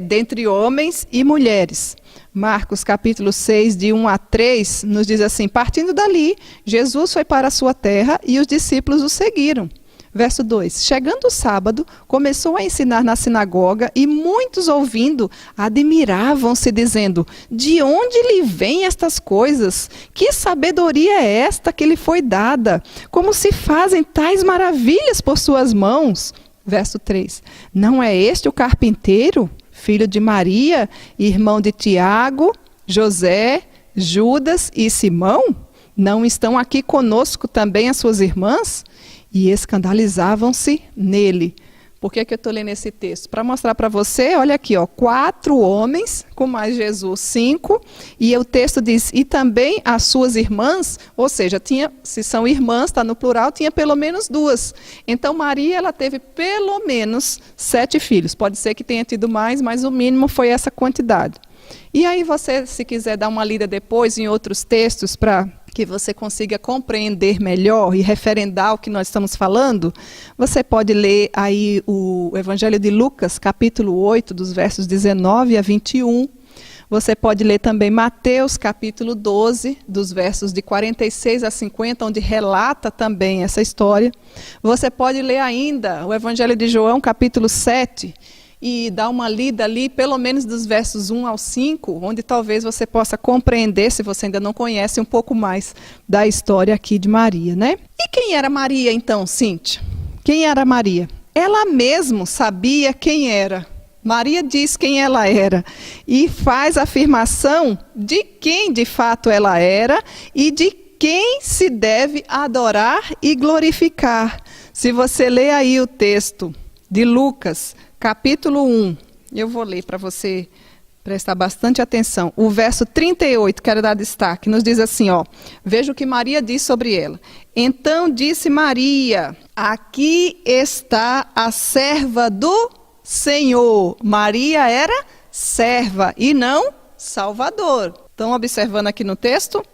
dentre homens e mulheres. Marcos capítulo 6, de 1 a 3, nos diz assim: partindo dali, Jesus foi para a sua terra e os discípulos o seguiram. Verso 2, chegando o sábado, começou a ensinar na sinagoga e muitos ouvindo admiravam-se, dizendo: de onde lhe vêm estas coisas? Que sabedoria é esta que lhe foi dada? Como se fazem tais maravilhas por suas mãos? Verso 3, não é este o carpinteiro, filho de Maria, irmão de Tiago, José, Judas e Simão? Não estão aqui conosco também as suas irmãs? E escandalizavam-se nele. Por que eu estou lendo esse texto? Para mostrar para você, olha aqui, 4 homens, com mais Jesus 5, e o texto diz, e também as suas irmãs, ou seja, se são irmãs, está no plural, tinha pelo menos 2. Então Maria, ela teve pelo menos 7 filhos. Pode ser que tenha tido mais, mas o mínimo foi essa quantidade. E aí você, se quiser dar uma lida depois em outros textos para que você consiga compreender melhor e referendar o que nós estamos falando, você pode ler aí o Evangelho de Lucas, capítulo 8, dos versos 19 a 21. Você pode ler também Mateus, capítulo 12, dos versos de 46 a 50, onde relata também essa história. Você pode ler ainda o Evangelho de João, capítulo 7, e dar uma lida ali, pelo menos dos versos 1 ao 5, onde talvez você possa compreender, se você ainda não conhece, um pouco mais da história aqui de Maria, né? E quem era Maria então, Cíntia? Quem era Maria? Ela mesma sabia quem era. Maria diz quem ela era e faz a afirmação de quem de fato ela era e de quem se deve adorar e glorificar. Se você ler aí o texto de Lucas, capítulo 1, eu vou ler para você prestar bastante atenção. O verso 38, quero dar destaque, nos diz assim, veja o que Maria diz sobre ela. Então disse Maria, aqui está a serva do Senhor. Maria era serva e não salvador. Estão observando aqui no texto?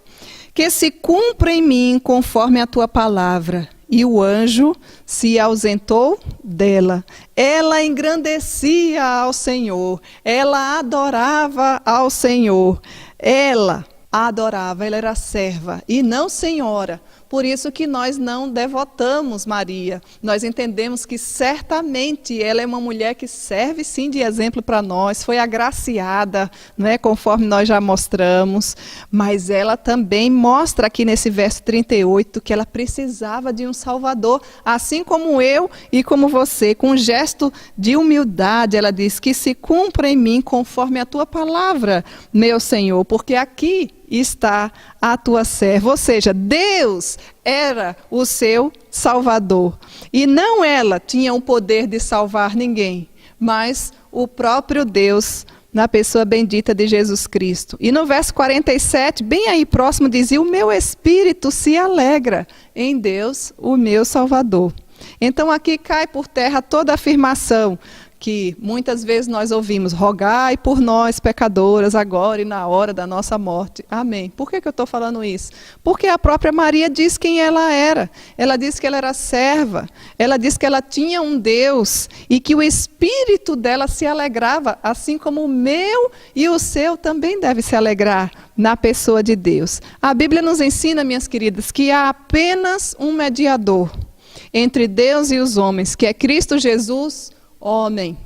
Que se cumpra em mim conforme a tua palavra. E o anjo se ausentou dela. Ela engrandecia ao Senhor. Ela adorava ao Senhor. Ela adorava, ela era serva e não senhora. Por isso que nós não devotamos Maria. Nós entendemos que certamente ela é uma mulher que serve sim de exemplo para nós, foi agraciada, né, conforme nós já mostramos, mas ela também mostra aqui nesse verso 38 que ela precisava de um Salvador, assim como eu e como você. Com um gesto de humildade, ela diz que se cumpra em mim conforme a tua palavra, meu Senhor, porque aqui está a tua serva. Ou seja, Deus era o seu Salvador. E não ela tinha o poder de salvar ninguém, mas o próprio Deus, na pessoa bendita de Jesus Cristo. E no verso 47, bem aí próximo, dizia: o meu espírito se alegra em Deus, o meu Salvador. Então aqui cai por terra toda a afirmação que muitas vezes nós ouvimos: rogai por nós, pecadoras, agora e na hora da nossa morte. Amém. Por que eu estou falando isso? Porque a própria Maria diz quem ela era. Ela disse que ela era serva. Ela disse que ela tinha um Deus e que o espírito dela se alegrava, assim como o meu e o seu também deve se alegrar na pessoa de Deus. A Bíblia nos ensina, minhas queridas, que há apenas um mediador entre Deus e os homens, que é Cristo Jesus, homem.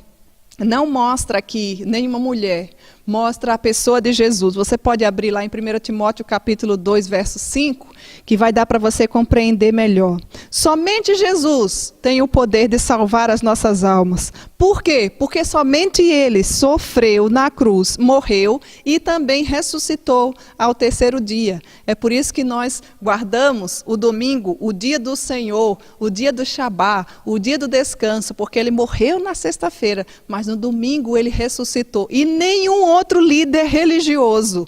Não mostra aqui nenhuma mulher, mostra a pessoa de Jesus. Você pode abrir lá em 1 Timóteo capítulo 2, verso 5, que vai dar para você compreender melhor. Somente Jesus tem o poder de salvar as nossas almas. Por quê? Porque somente Ele sofreu na cruz, morreu e também ressuscitou ao terceiro dia. É por isso que nós guardamos o domingo, o dia do Senhor, o dia do Shabá, o dia do descanso, porque Ele morreu na sexta-feira, mas no domingo Ele ressuscitou. E nenhum outro líder religioso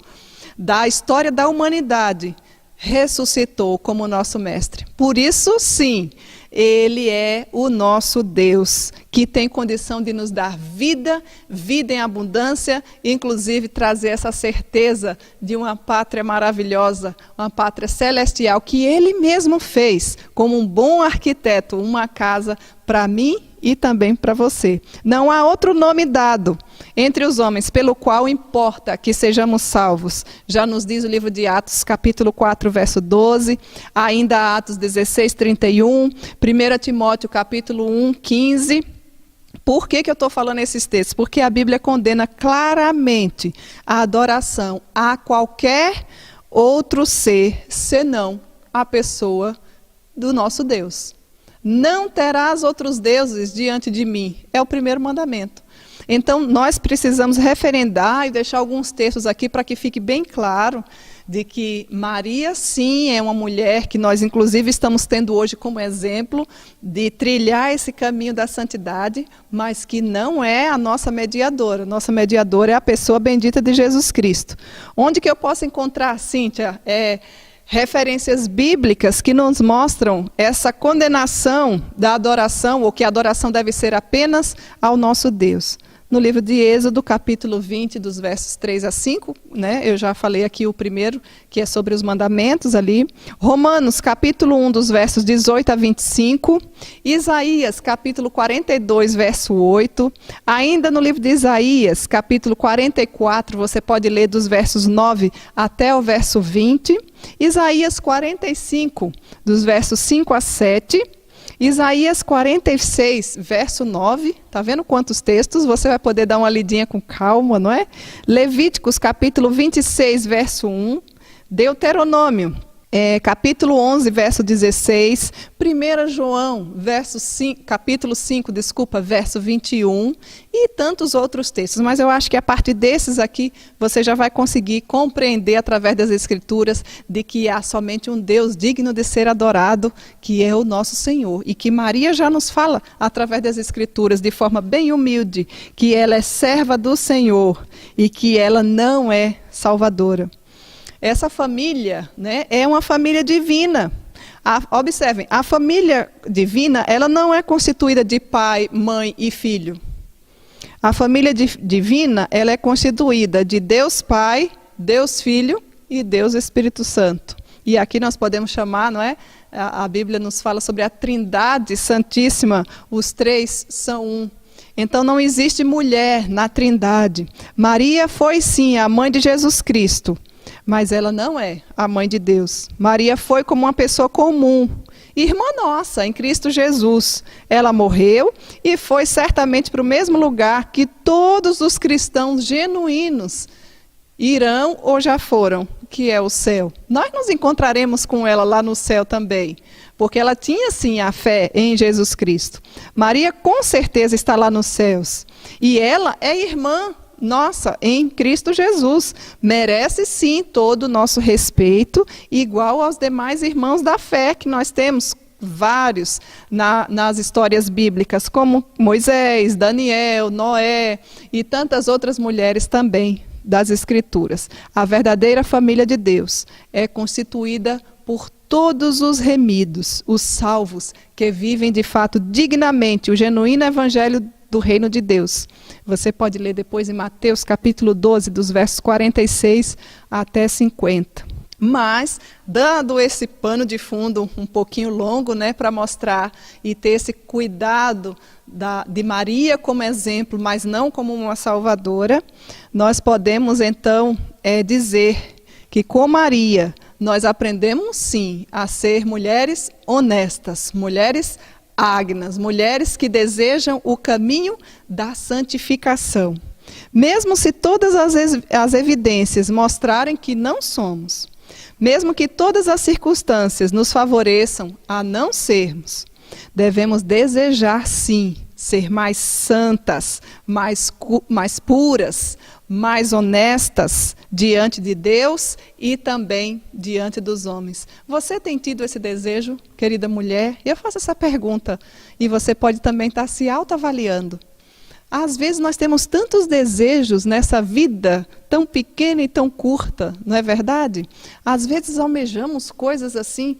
da história da humanidade ressuscitou como nosso mestre. Por isso, sim, Ele é o nosso Deus, que tem condição de nos dar vida, vida em abundância, e inclusive trazer essa certeza de uma pátria maravilhosa, uma pátria celestial, que Ele mesmo fez, como um bom arquiteto, uma casa para mim e também para você. Não há outro nome dado entre os homens pelo qual importa que sejamos salvos. Já nos diz o livro de Atos, capítulo 4, verso 12, ainda Atos 16, 31, 1 Timóteo, capítulo 1, 15. Por que eu estou falando esses textos? Porque a Bíblia condena claramente a adoração a qualquer outro ser, senão a pessoa do nosso Deus. Não terás outros deuses diante de mim. É o primeiro mandamento. Então, nós precisamos referendar e deixar alguns textos aqui para que fique bem claro de que Maria, sim, é uma mulher que nós, inclusive, estamos tendo hoje como exemplo de trilhar esse caminho da santidade, mas que não é a nossa mediadora. Nossa mediadora é a pessoa bendita de Jesus Cristo. Onde que eu posso encontrar, Cíntia, referências bíblicas que nos mostram essa condenação da adoração, ou que a adoração deve ser apenas ao nosso Deus? No livro de Êxodo, capítulo 20, dos versos 3 a 5, né? Eu já falei aqui o primeiro, que é sobre os mandamentos ali. Romanos, capítulo 1, dos versos 18 a 25. Isaías, capítulo 42, verso 8. Ainda no livro de Isaías, capítulo 44, você pode ler dos versos 9 até o verso 20. Isaías 45, dos versos 5 a 7. Isaías 46, verso 9, está vendo quantos textos? Você vai poder dar uma lidinha com calma, não é? Levíticos, capítulo 26, verso 1. Deuteronômio, capítulo 11, verso 16. 1 João, capítulo 5, verso 21. E tantos outros textos. Mas eu acho que a partir desses aqui, você já vai conseguir compreender através das Escrituras de que há somente um Deus digno de ser adorado, que é o nosso Senhor. E que Maria já nos fala, através das Escrituras, de forma bem humilde, que ela é serva do Senhor e que ela não é salvadora. Essa família, né, é uma família divina. Observem, a família divina, ela não é constituída de pai, mãe e filho. A família divina, ela é constituída de Deus Pai, Deus Filho e Deus Espírito Santo. E aqui nós podemos chamar, não é? A Bíblia nos fala sobre a Trindade Santíssima, os três são um. Então não existe mulher na Trindade. Maria foi sim a mãe de Jesus Cristo, mas ela não é a mãe de Deus. Maria foi como uma pessoa comum, irmã nossa, em Cristo Jesus. Ela morreu e foi certamente para o mesmo lugar que todos os cristãos genuínos irão ou já foram, que é o céu. Nós nos encontraremos com ela lá no céu também, porque ela tinha sim a fé em Jesus Cristo. Maria com certeza está lá nos céus. E ela é irmã nossa em Cristo Jesus. Merece sim todo o nosso respeito, igual aos demais irmãos da fé que nós temos, vários nas histórias bíblicas, como Moisés, Daniel, Noé e tantas outras mulheres também das Escrituras. A verdadeira família de Deus é constituída por todos os remidos, os salvos, que vivem de fato dignamente o genuíno evangelho do reino de Deus. Você pode ler depois em Mateus capítulo 12, dos versos 46 até 50. Mas, dando esse pano de fundo um pouquinho longo, né, para mostrar e ter esse cuidado de Maria como exemplo, mas não como uma salvadora, nós podemos então dizer que com Maria nós aprendemos sim a ser mulheres honestas, mulheres ágnas, mulheres que desejam o caminho da santificação. Mesmo se todas as evidências mostrarem que não somos, mesmo que todas as circunstâncias nos favoreçam a não sermos, devemos desejar sim ser mais santas, mais puras, mais honestas diante de Deus e também diante dos homens. Você tem tido esse desejo, querida mulher? Eu faço essa pergunta e você pode também estar se autoavaliando. Às vezes nós temos tantos desejos nessa vida tão pequena e tão curta, não é verdade? Às vezes almejamos coisas assim,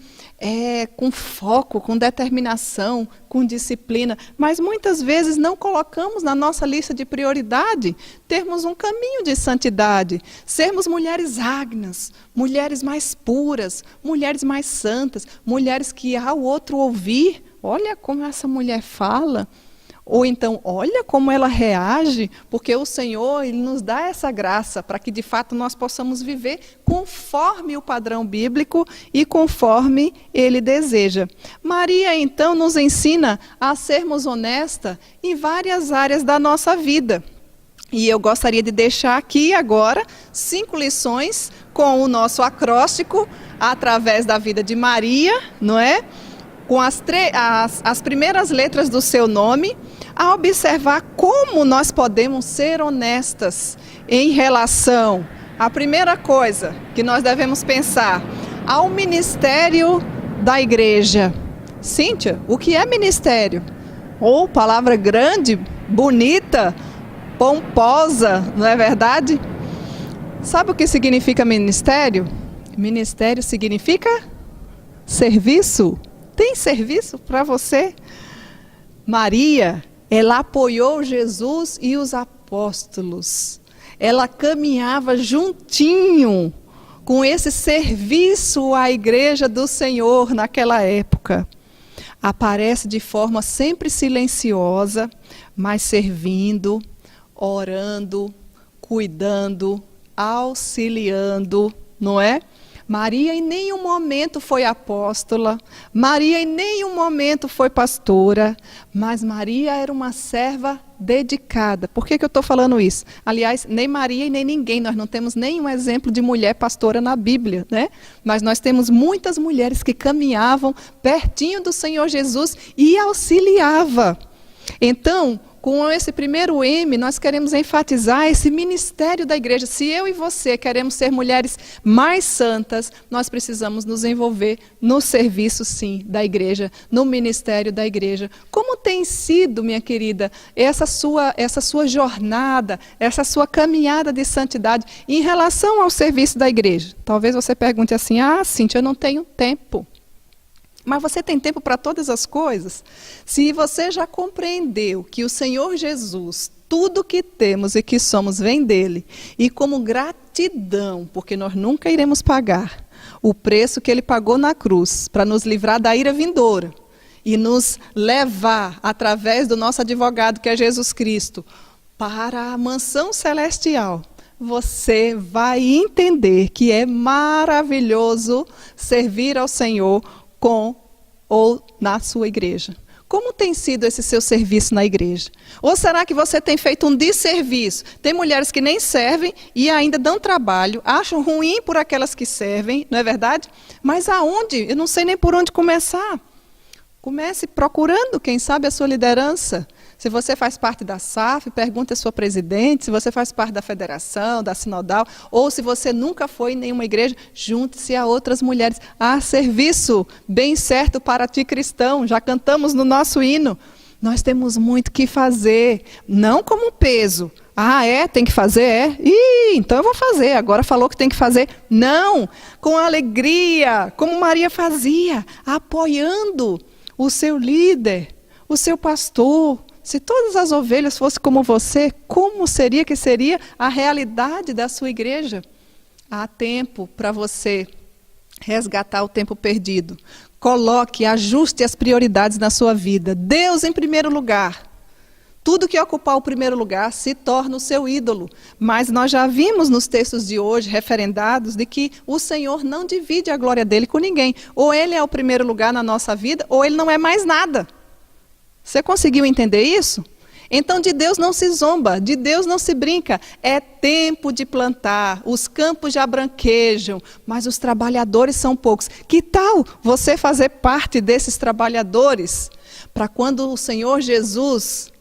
com foco, com determinação, com disciplina, mas muitas vezes não colocamos na nossa lista de prioridade termos um caminho de santidade, sermos mulheres ágnas, mulheres mais puras, mulheres mais santas, mulheres que ao outro ouvir, olha como essa mulher fala. Ou então, olha como ela reage, porque o Senhor ele nos dá essa graça para que de fato nós possamos viver conforme o padrão bíblico e conforme Ele deseja. Maria então nos ensina a sermos honestas em várias áreas da nossa vida. E eu gostaria de deixar aqui agora 5 lições com o nosso acróstico através da vida de Maria, não é? Com as primeiras letras do seu nome, a observar como nós podemos ser honestas em relação à primeira coisa que nós devemos pensar, ao ministério da igreja. Cíntia, o que é ministério? Ou palavra grande, bonita, pomposa, não é verdade? Sabe o que significa ministério? Ministério significa serviço. Tem serviço para você? Maria, ela apoiou Jesus e os apóstolos. Ela caminhava juntinho com esse serviço à igreja do Senhor naquela época. Aparece de forma sempre silenciosa, mas servindo, orando, cuidando, auxiliando, não é? Maria em nenhum momento foi apóstola, Maria em nenhum momento foi pastora, mas Maria era uma serva dedicada. Por que eu estou falando isso? Aliás, nem Maria e nem ninguém, nós não temos nenhum exemplo de mulher pastora na Bíblia, né? Mas nós temos muitas mulheres que caminhavam pertinho do Senhor Jesus e auxiliava. Então, com esse primeiro M, nós queremos enfatizar esse ministério da igreja. Se eu e você queremos ser mulheres mais santas, nós precisamos nos envolver no serviço, sim, da igreja, no ministério da igreja. Como tem sido, minha querida, essa sua jornada, essa sua caminhada de santidade em relação ao serviço da igreja? Talvez você pergunte assim, Cíntia, eu não tenho tempo. Mas você tem tempo para todas as coisas? Se você já compreendeu que o Senhor Jesus, tudo que temos e que somos vem dele, e como gratidão, porque nós nunca iremos pagar o preço que ele pagou na cruz, para nos livrar da ira vindoura, e nos levar, através do nosso advogado, que é Jesus Cristo, para a mansão celestial, você vai entender que é maravilhoso servir ao Senhor com ou na sua igreja. Como tem sido esse seu serviço na igreja? Ou será que você tem feito um desserviço? Tem mulheres que nem servem e ainda dão trabalho, acham ruim por aquelas que servem, não é verdade? Mas aonde? Eu não sei nem por onde começar. Comece procurando, quem sabe, a sua liderança. Se você faz parte da SAF, pergunte à sua presidente. Se você faz parte da federação, da sinodal, ou se você nunca foi em nenhuma igreja, junte-se a outras mulheres. Há serviço bem certo para ti, cristão. Já cantamos no nosso hino. Nós temos muito que fazer, não como um peso. Ah, tem que fazer? Então eu vou fazer. Agora falou que tem que fazer. Não, com alegria, como Maria fazia, apoiando o seu líder, o seu pastor. Se todas as ovelhas fossem como você, como seria a realidade da sua igreja? Há tempo para você resgatar o tempo perdido. Coloque, ajuste as prioridades na sua vida. Deus em primeiro lugar. Tudo que ocupar o primeiro lugar se torna o seu ídolo. Mas nós já vimos nos textos de hoje, referendados, de que o Senhor não divide a glória dele com ninguém. Ou ele é o primeiro lugar na nossa vida, ou ele não é mais nada. Você conseguiu entender isso? Então de Deus não se zomba, de Deus não se brinca. É tempo de plantar, os campos já branquejam, mas os trabalhadores são poucos. Que tal você fazer parte desses trabalhadores? Para quando o Senhor Jesus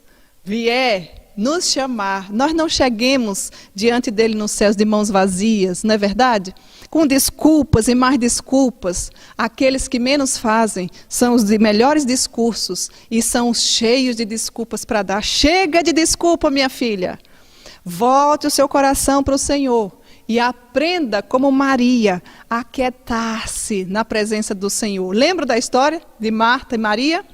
vier nos chamar, nós não cheguemos diante dele nos céus de mãos vazias, não é verdade? Com desculpas e mais desculpas. Aqueles que menos fazem são os de melhores discursos e são os cheios de desculpas para dar. Chega de desculpa, minha filha. Volte o seu coração para o Senhor e aprenda, como Maria, a aquietar-se na presença do Senhor. Lembra da história de Marta e Maria?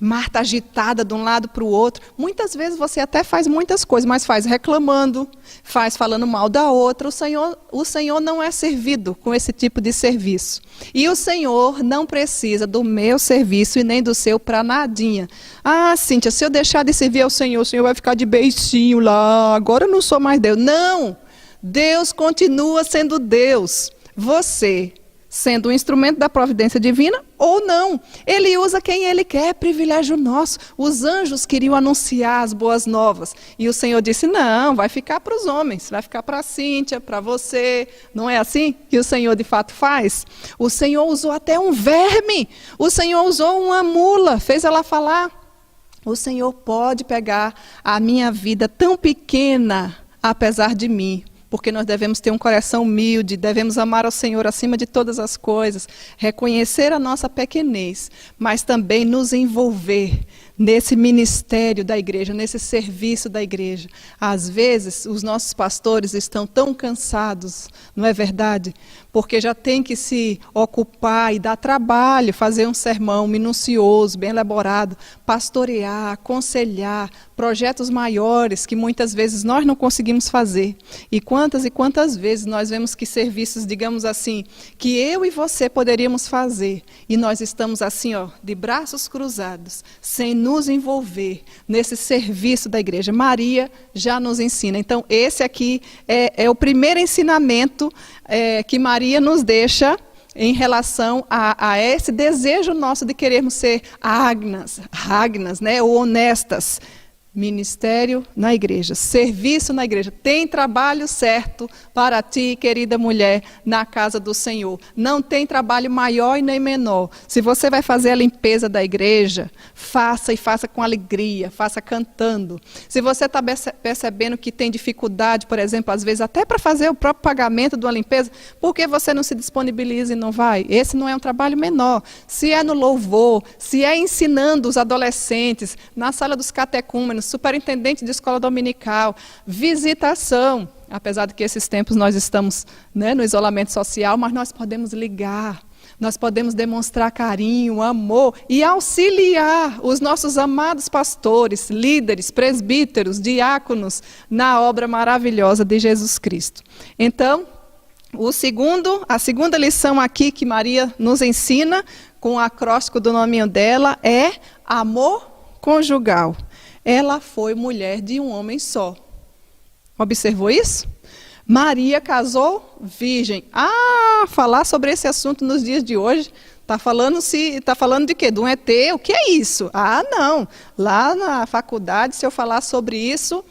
Marta agitada de um lado para o outro. Muitas vezes você até faz muitas coisas, mas faz reclamando, faz falando mal da outra. O Senhor não é servido com esse tipo de serviço. E o Senhor não precisa do meu serviço e nem do seu para nadinha. Ah, Cíntia, se eu deixar de servir ao Senhor, o Senhor vai ficar de beicinho lá. Agora eu não sou mais Deus. Não! Deus continua sendo Deus. Você sendo um instrumento da providência divina ou não. Ele usa quem ele quer, é privilégio nosso. Os anjos queriam anunciar as boas novas. E o Senhor disse, não, vai ficar para os homens, vai ficar para a Cíntia, para você. Não é assim que o Senhor de fato faz? O Senhor usou até um verme. O Senhor usou uma mula, fez ela falar. O Senhor pode pegar a minha vida tão pequena, apesar de mim. Porque nós devemos ter um coração humilde, devemos amar ao Senhor acima de todas as coisas, reconhecer a nossa pequenez, mas também nos envolver nesse ministério da igreja, nesse serviço da igreja. Às vezes, os nossos pastores estão tão cansados, não é verdade? Porque já tem que se ocupar e dar trabalho, fazer um sermão minucioso, bem elaborado, pastorear, aconselhar, projetos maiores que muitas vezes nós não conseguimos fazer. E quantas vezes nós vemos que serviços, digamos assim, que eu e você poderíamos fazer, e nós estamos assim, de braços cruzados, sem nos envolver nesse serviço da igreja. Maria já nos ensina. Então, esse aqui é o primeiro ensinamento que Maria nos deixa em relação a esse desejo nosso de querermos ser ragnas, né, ou honestas. Ministério na igreja, serviço na igreja. Tem trabalho certo para ti, querida mulher, na casa do Senhor. Não tem trabalho maior e nem menor. Se você vai fazer a limpeza da igreja, faça e faça com alegria, faça cantando. Se você está percebendo que tem dificuldade, por exemplo, às vezes até para fazer o próprio pagamento de uma limpeza, por que você não se disponibiliza e não vai? Esse não é um trabalho menor. Se é no louvor, se é ensinando os adolescentes, na sala dos catecúmenos, superintendente de escola dominical, visitação, apesar de que esses tempos nós estamos, né, no isolamento social, mas nós podemos ligar, nós podemos demonstrar carinho, amor e auxiliar os nossos amados pastores, líderes, presbíteros, diáconos na obra maravilhosa de Jesus Cristo. Então, a segunda lição aqui que Maria nos ensina, com o acróstico do nominho dela, é amor conjugal. Ela foi mulher de um homem só. Observou isso? Maria casou virgem. Falar sobre esse assunto nos dias de hoje, tá falando de quê? De um ET? O que é isso? Não. Lá na faculdade, se eu falar sobre isso,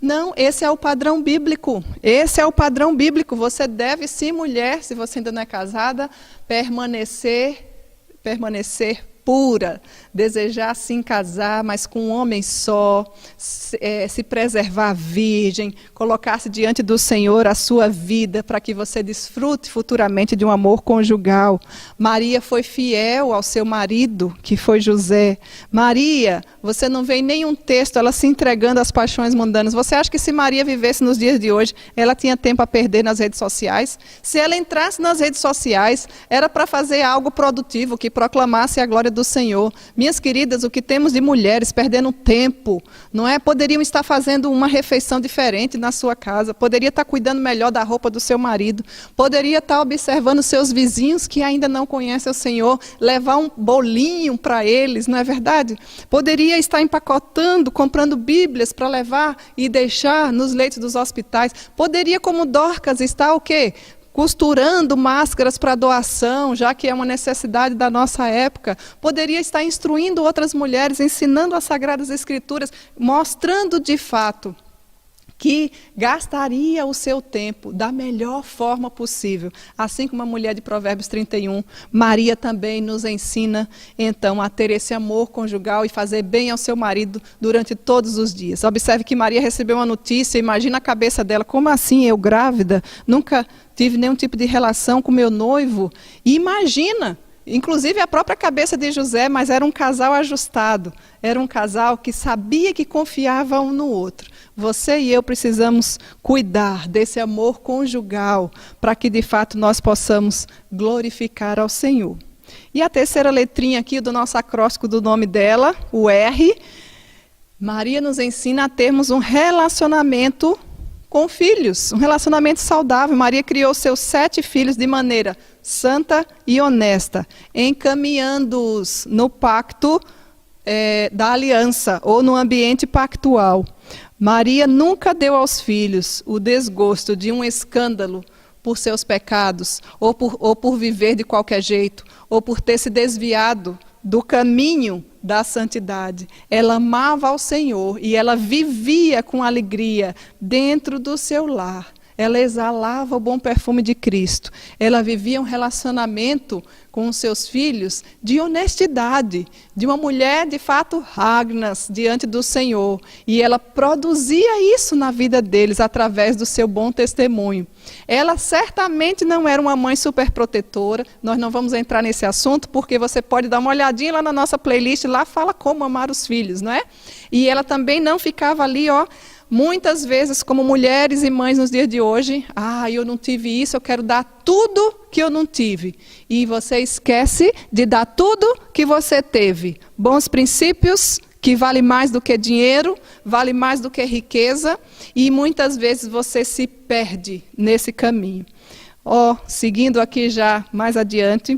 não, esse é o padrão bíblico. Esse é o padrão bíblico. Você deve, sim, mulher, se você ainda não é casada, permanecer pura, desejar sim casar, mas com um homem só, se preservar virgem, colocar-se diante do Senhor a sua vida, para que você desfrute futuramente de um amor conjugal. Maria foi fiel ao seu marido, que foi José. Maria, você não vê em nenhum texto ela se entregando às paixões mundanas. Você acha que se Maria vivesse nos dias de hoje, ela tinha tempo a perder nas redes sociais? Se ela entrasse nas redes sociais, era para fazer algo produtivo, que proclamasse a glória do Senhor. Minhas queridas, o que temos de mulheres perdendo tempo, não é? Poderiam estar fazendo uma refeição diferente na sua casa, poderia estar cuidando melhor da roupa do seu marido, poderia estar observando seus vizinhos que ainda não conhecem o Senhor, levar um bolinho para eles, não é verdade? Poderia estar empacotando, comprando Bíblias para levar e deixar nos leitos dos hospitais. Poderia, como Dorcas, estar o quê? Costurando máscaras para doação, já que é uma necessidade da nossa época. Poderia estar instruindo outras mulheres, ensinando as Sagradas Escrituras, mostrando de fato que gastaria o seu tempo da melhor forma possível. Assim como a mulher de Provérbios 31, Maria também nos ensina, então, a ter esse amor conjugal e fazer bem ao seu marido durante todos os dias. Observe que Maria recebeu uma notícia, imagina a cabeça dela, como assim, eu grávida? Nunca tive nenhum tipo de relação com meu noivo. E imagina, inclusive a própria cabeça de José, mas era um casal ajustado, era um casal que sabia que confiava um no outro. Você e eu precisamos cuidar desse amor conjugal, para que de fato nós possamos glorificar ao Senhor. E a terceira letrinha aqui do nosso acróstico do nome dela, o R, Maria nos ensina a termos um relacionamento com filhos, um relacionamento saudável. Maria criou seus 7 filhos de maneira santa e honesta, encaminhando-os no pacto da aliança, ou no ambiente pactual. Maria nunca deu aos filhos o desgosto de um escândalo por seus pecados, ou por viver de qualquer jeito, ou por ter se desviado do caminho da santidade. Ela amava ao Senhor e ela vivia com alegria dentro do seu lar. Ela exalava o bom perfume de Cristo. Ela vivia um relacionamento com os seus filhos de honestidade, de uma mulher de fato ragnas diante do Senhor. E ela produzia isso na vida deles através do seu bom testemunho. Ela certamente não era uma mãe superprotetora. Nós não vamos entrar nesse assunto, porque você pode dar uma olhadinha lá na nossa playlist, lá fala como amar os filhos, não é? E ela também não ficava ali, muitas vezes, como mulheres e mães nos dias de hoje, eu não tive isso, eu quero dar tudo que eu não tive. E você esquece de dar tudo que você teve. Bons princípios, que vale mais do que dinheiro, vale mais do que riqueza, e muitas vezes você se perde nesse caminho. Seguindo aqui já mais adiante,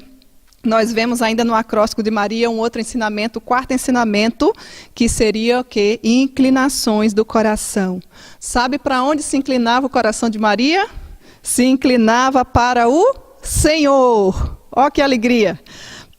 nós vemos ainda no acróstico de Maria um outro ensinamento, o 4º ensinamento, que seria o quê? Inclinações do coração. Sabe para onde se inclinava o coração de Maria? Se inclinava para o Senhor. Que alegria!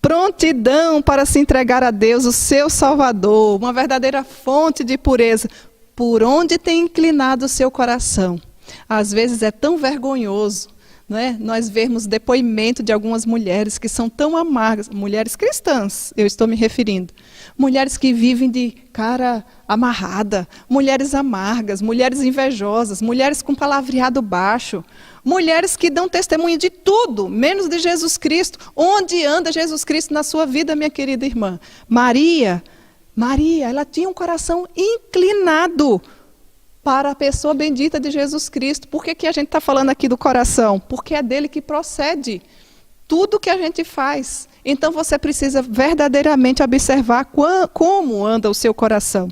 Prontidão para se entregar a Deus, o seu Salvador, uma verdadeira fonte de pureza. Por onde tem inclinado o seu coração? Às vezes é tão vergonhoso, não é? Nós vemos depoimento de algumas mulheres que são tão amargas, mulheres cristãs, eu estou me referindo, mulheres que vivem de cara amarrada, mulheres amargas, mulheres invejosas, mulheres com palavreado baixo, mulheres que dão testemunho de tudo, menos de Jesus Cristo. Onde anda Jesus Cristo na sua vida, minha querida irmã? Maria, ela tinha um coração inclinado para a pessoa bendita de Jesus Cristo. Por que a gente está falando aqui do coração? Porque é dele que procede tudo que a gente faz. Então você precisa verdadeiramente observar como anda o seu coração.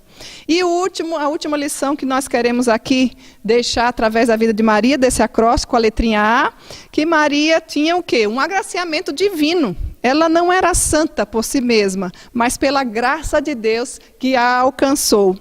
E a última lição que nós queremos aqui deixar através da vida de Maria, desse acróstico, a letrinha A, que Maria tinha o quê? Um agraciamento divino. Ela não era santa por si mesma, mas pela graça de Deus que a alcançou.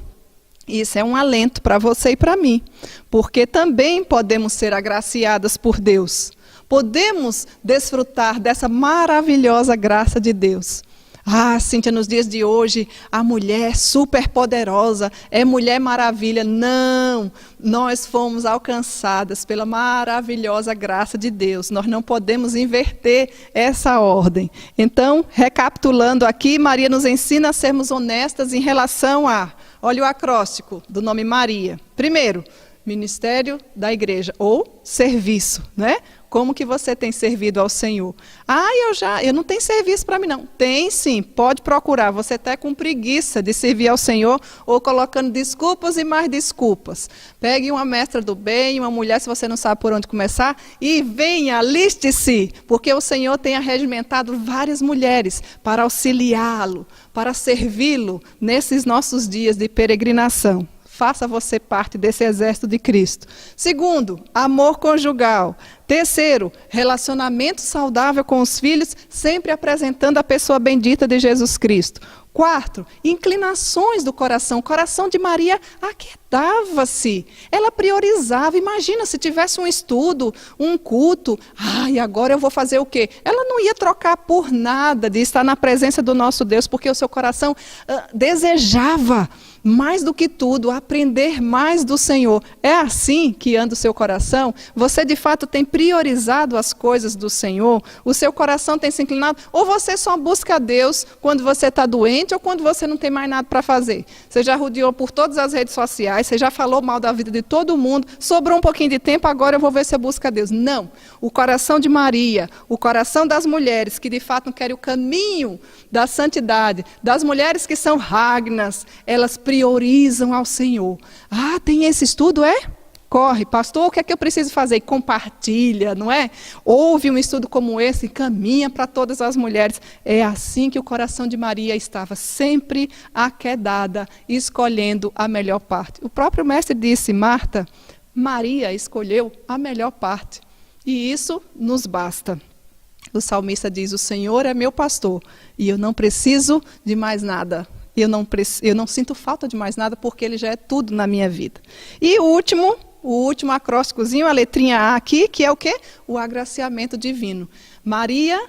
Isso é um alento para você e para mim, porque também podemos ser agraciadas por Deus. Podemos desfrutar dessa maravilhosa graça de Deus. Ah, Cíntia, nos dias de hoje, a mulher super poderosa é Mulher Maravilha. Não, nós fomos alcançadas pela maravilhosa graça de Deus. Nós não podemos inverter essa ordem. Então, recapitulando aqui, Maria nos ensina a sermos honestas em relação a, olha o acróstico do nome Maria. Primeiro, ministério da igreja ou serviço, né? Como que você tem servido ao Senhor? Ah, eu não tenho serviço para mim não. Tem sim, pode procurar. Você está com preguiça de servir ao Senhor ou colocando desculpas e mais desculpas. Pegue uma mestra do bem, uma mulher, se você não sabe por onde começar, e venha, aliste-se, porque o Senhor tem arregimentado várias mulheres para auxiliá-lo, para servi-lo nesses nossos dias de peregrinação. Faça você parte desse exército de Cristo. Segundo, amor conjugal. Terceiro, relacionamento saudável com os filhos, sempre apresentando a pessoa bendita de Jesus Cristo. Quarto, inclinações do coração. O coração de Maria aquietava-se. Ela priorizava. Imagina se tivesse um estudo, um culto. E agora eu vou fazer o quê? Ela não ia trocar por nada de estar na presença do nosso Deus, porque o seu coração desejava, mais do que tudo, aprender mais do Senhor. É assim que anda o seu coração? Você de fato tem priorizado as coisas do Senhor? O seu coração tem se inclinado? Ou você só busca a Deus quando você está doente ou quando você não tem mais nada para fazer? Você já rodeou por todas as redes sociais, você já falou mal da vida de todo mundo, sobrou um pouquinho de tempo, agora eu vou ver se eu busco a Deus. Não. O coração de Maria, o coração das mulheres que de fato não querem o caminho da santidade, das mulheres que são ragnas, elas priorizam ao Senhor. Tem esse estudo, é? Corre, pastor, o que é que eu preciso fazer? Compartilha, não é? Ouve um estudo como esse, caminha para todas as mulheres. É assim que o coração de Maria estava, sempre aquedada, escolhendo a melhor parte. O próprio mestre disse, Marta, Maria escolheu a melhor parte. E isso nos basta. O salmista diz, o Senhor é meu pastor e eu não preciso de mais nada. Eu não sinto falta de mais nada porque Ele já é tudo na minha vida. E o último acrósticozinho, a letrinha A aqui, que é o quê? O agraciamento divino. Maria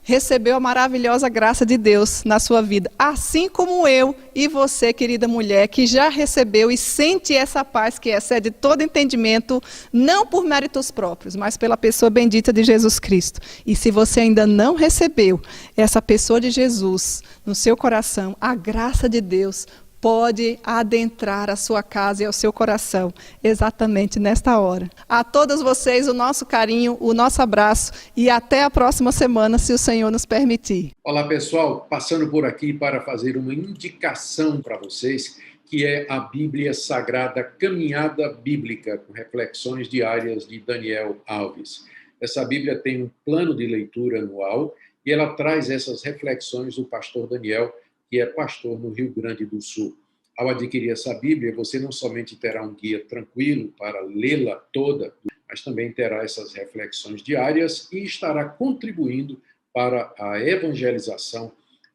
recebeu a maravilhosa graça de Deus na sua vida, assim como eu e você, querida mulher, que já recebeu e sente essa paz que excede todo entendimento, não por méritos próprios, mas pela pessoa bendita de Jesus Cristo. E se você ainda não recebeu essa pessoa de Jesus no seu coração, a graça de Deus pode adentrar a sua casa e ao seu coração, exatamente nesta hora. A todas vocês, o nosso carinho, o nosso abraço e até a próxima semana, se o Senhor nos permitir. Olá, pessoal, passando por aqui para fazer uma indicação para vocês, que é a Bíblia Sagrada Caminhada Bíblica, com reflexões diárias de Daniel Alves. Essa Bíblia tem um plano de leitura anual e ela traz essas reflexões do pastor Daniel, que é pastor no Rio Grande do Sul. Ao adquirir essa Bíblia, você não somente terá um guia tranquilo para lê-la toda, mas também terá essas reflexões diárias e estará contribuindo para a evangelização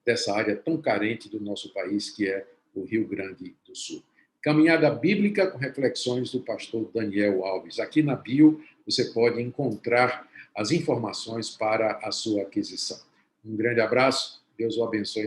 dessa área tão carente do nosso país, que é o Rio Grande do Sul. Caminhada Bíblica com reflexões do pastor Daniel Alves. Aqui na bio você pode encontrar as informações para a sua aquisição. Um grande abraço, Deus o abençoe.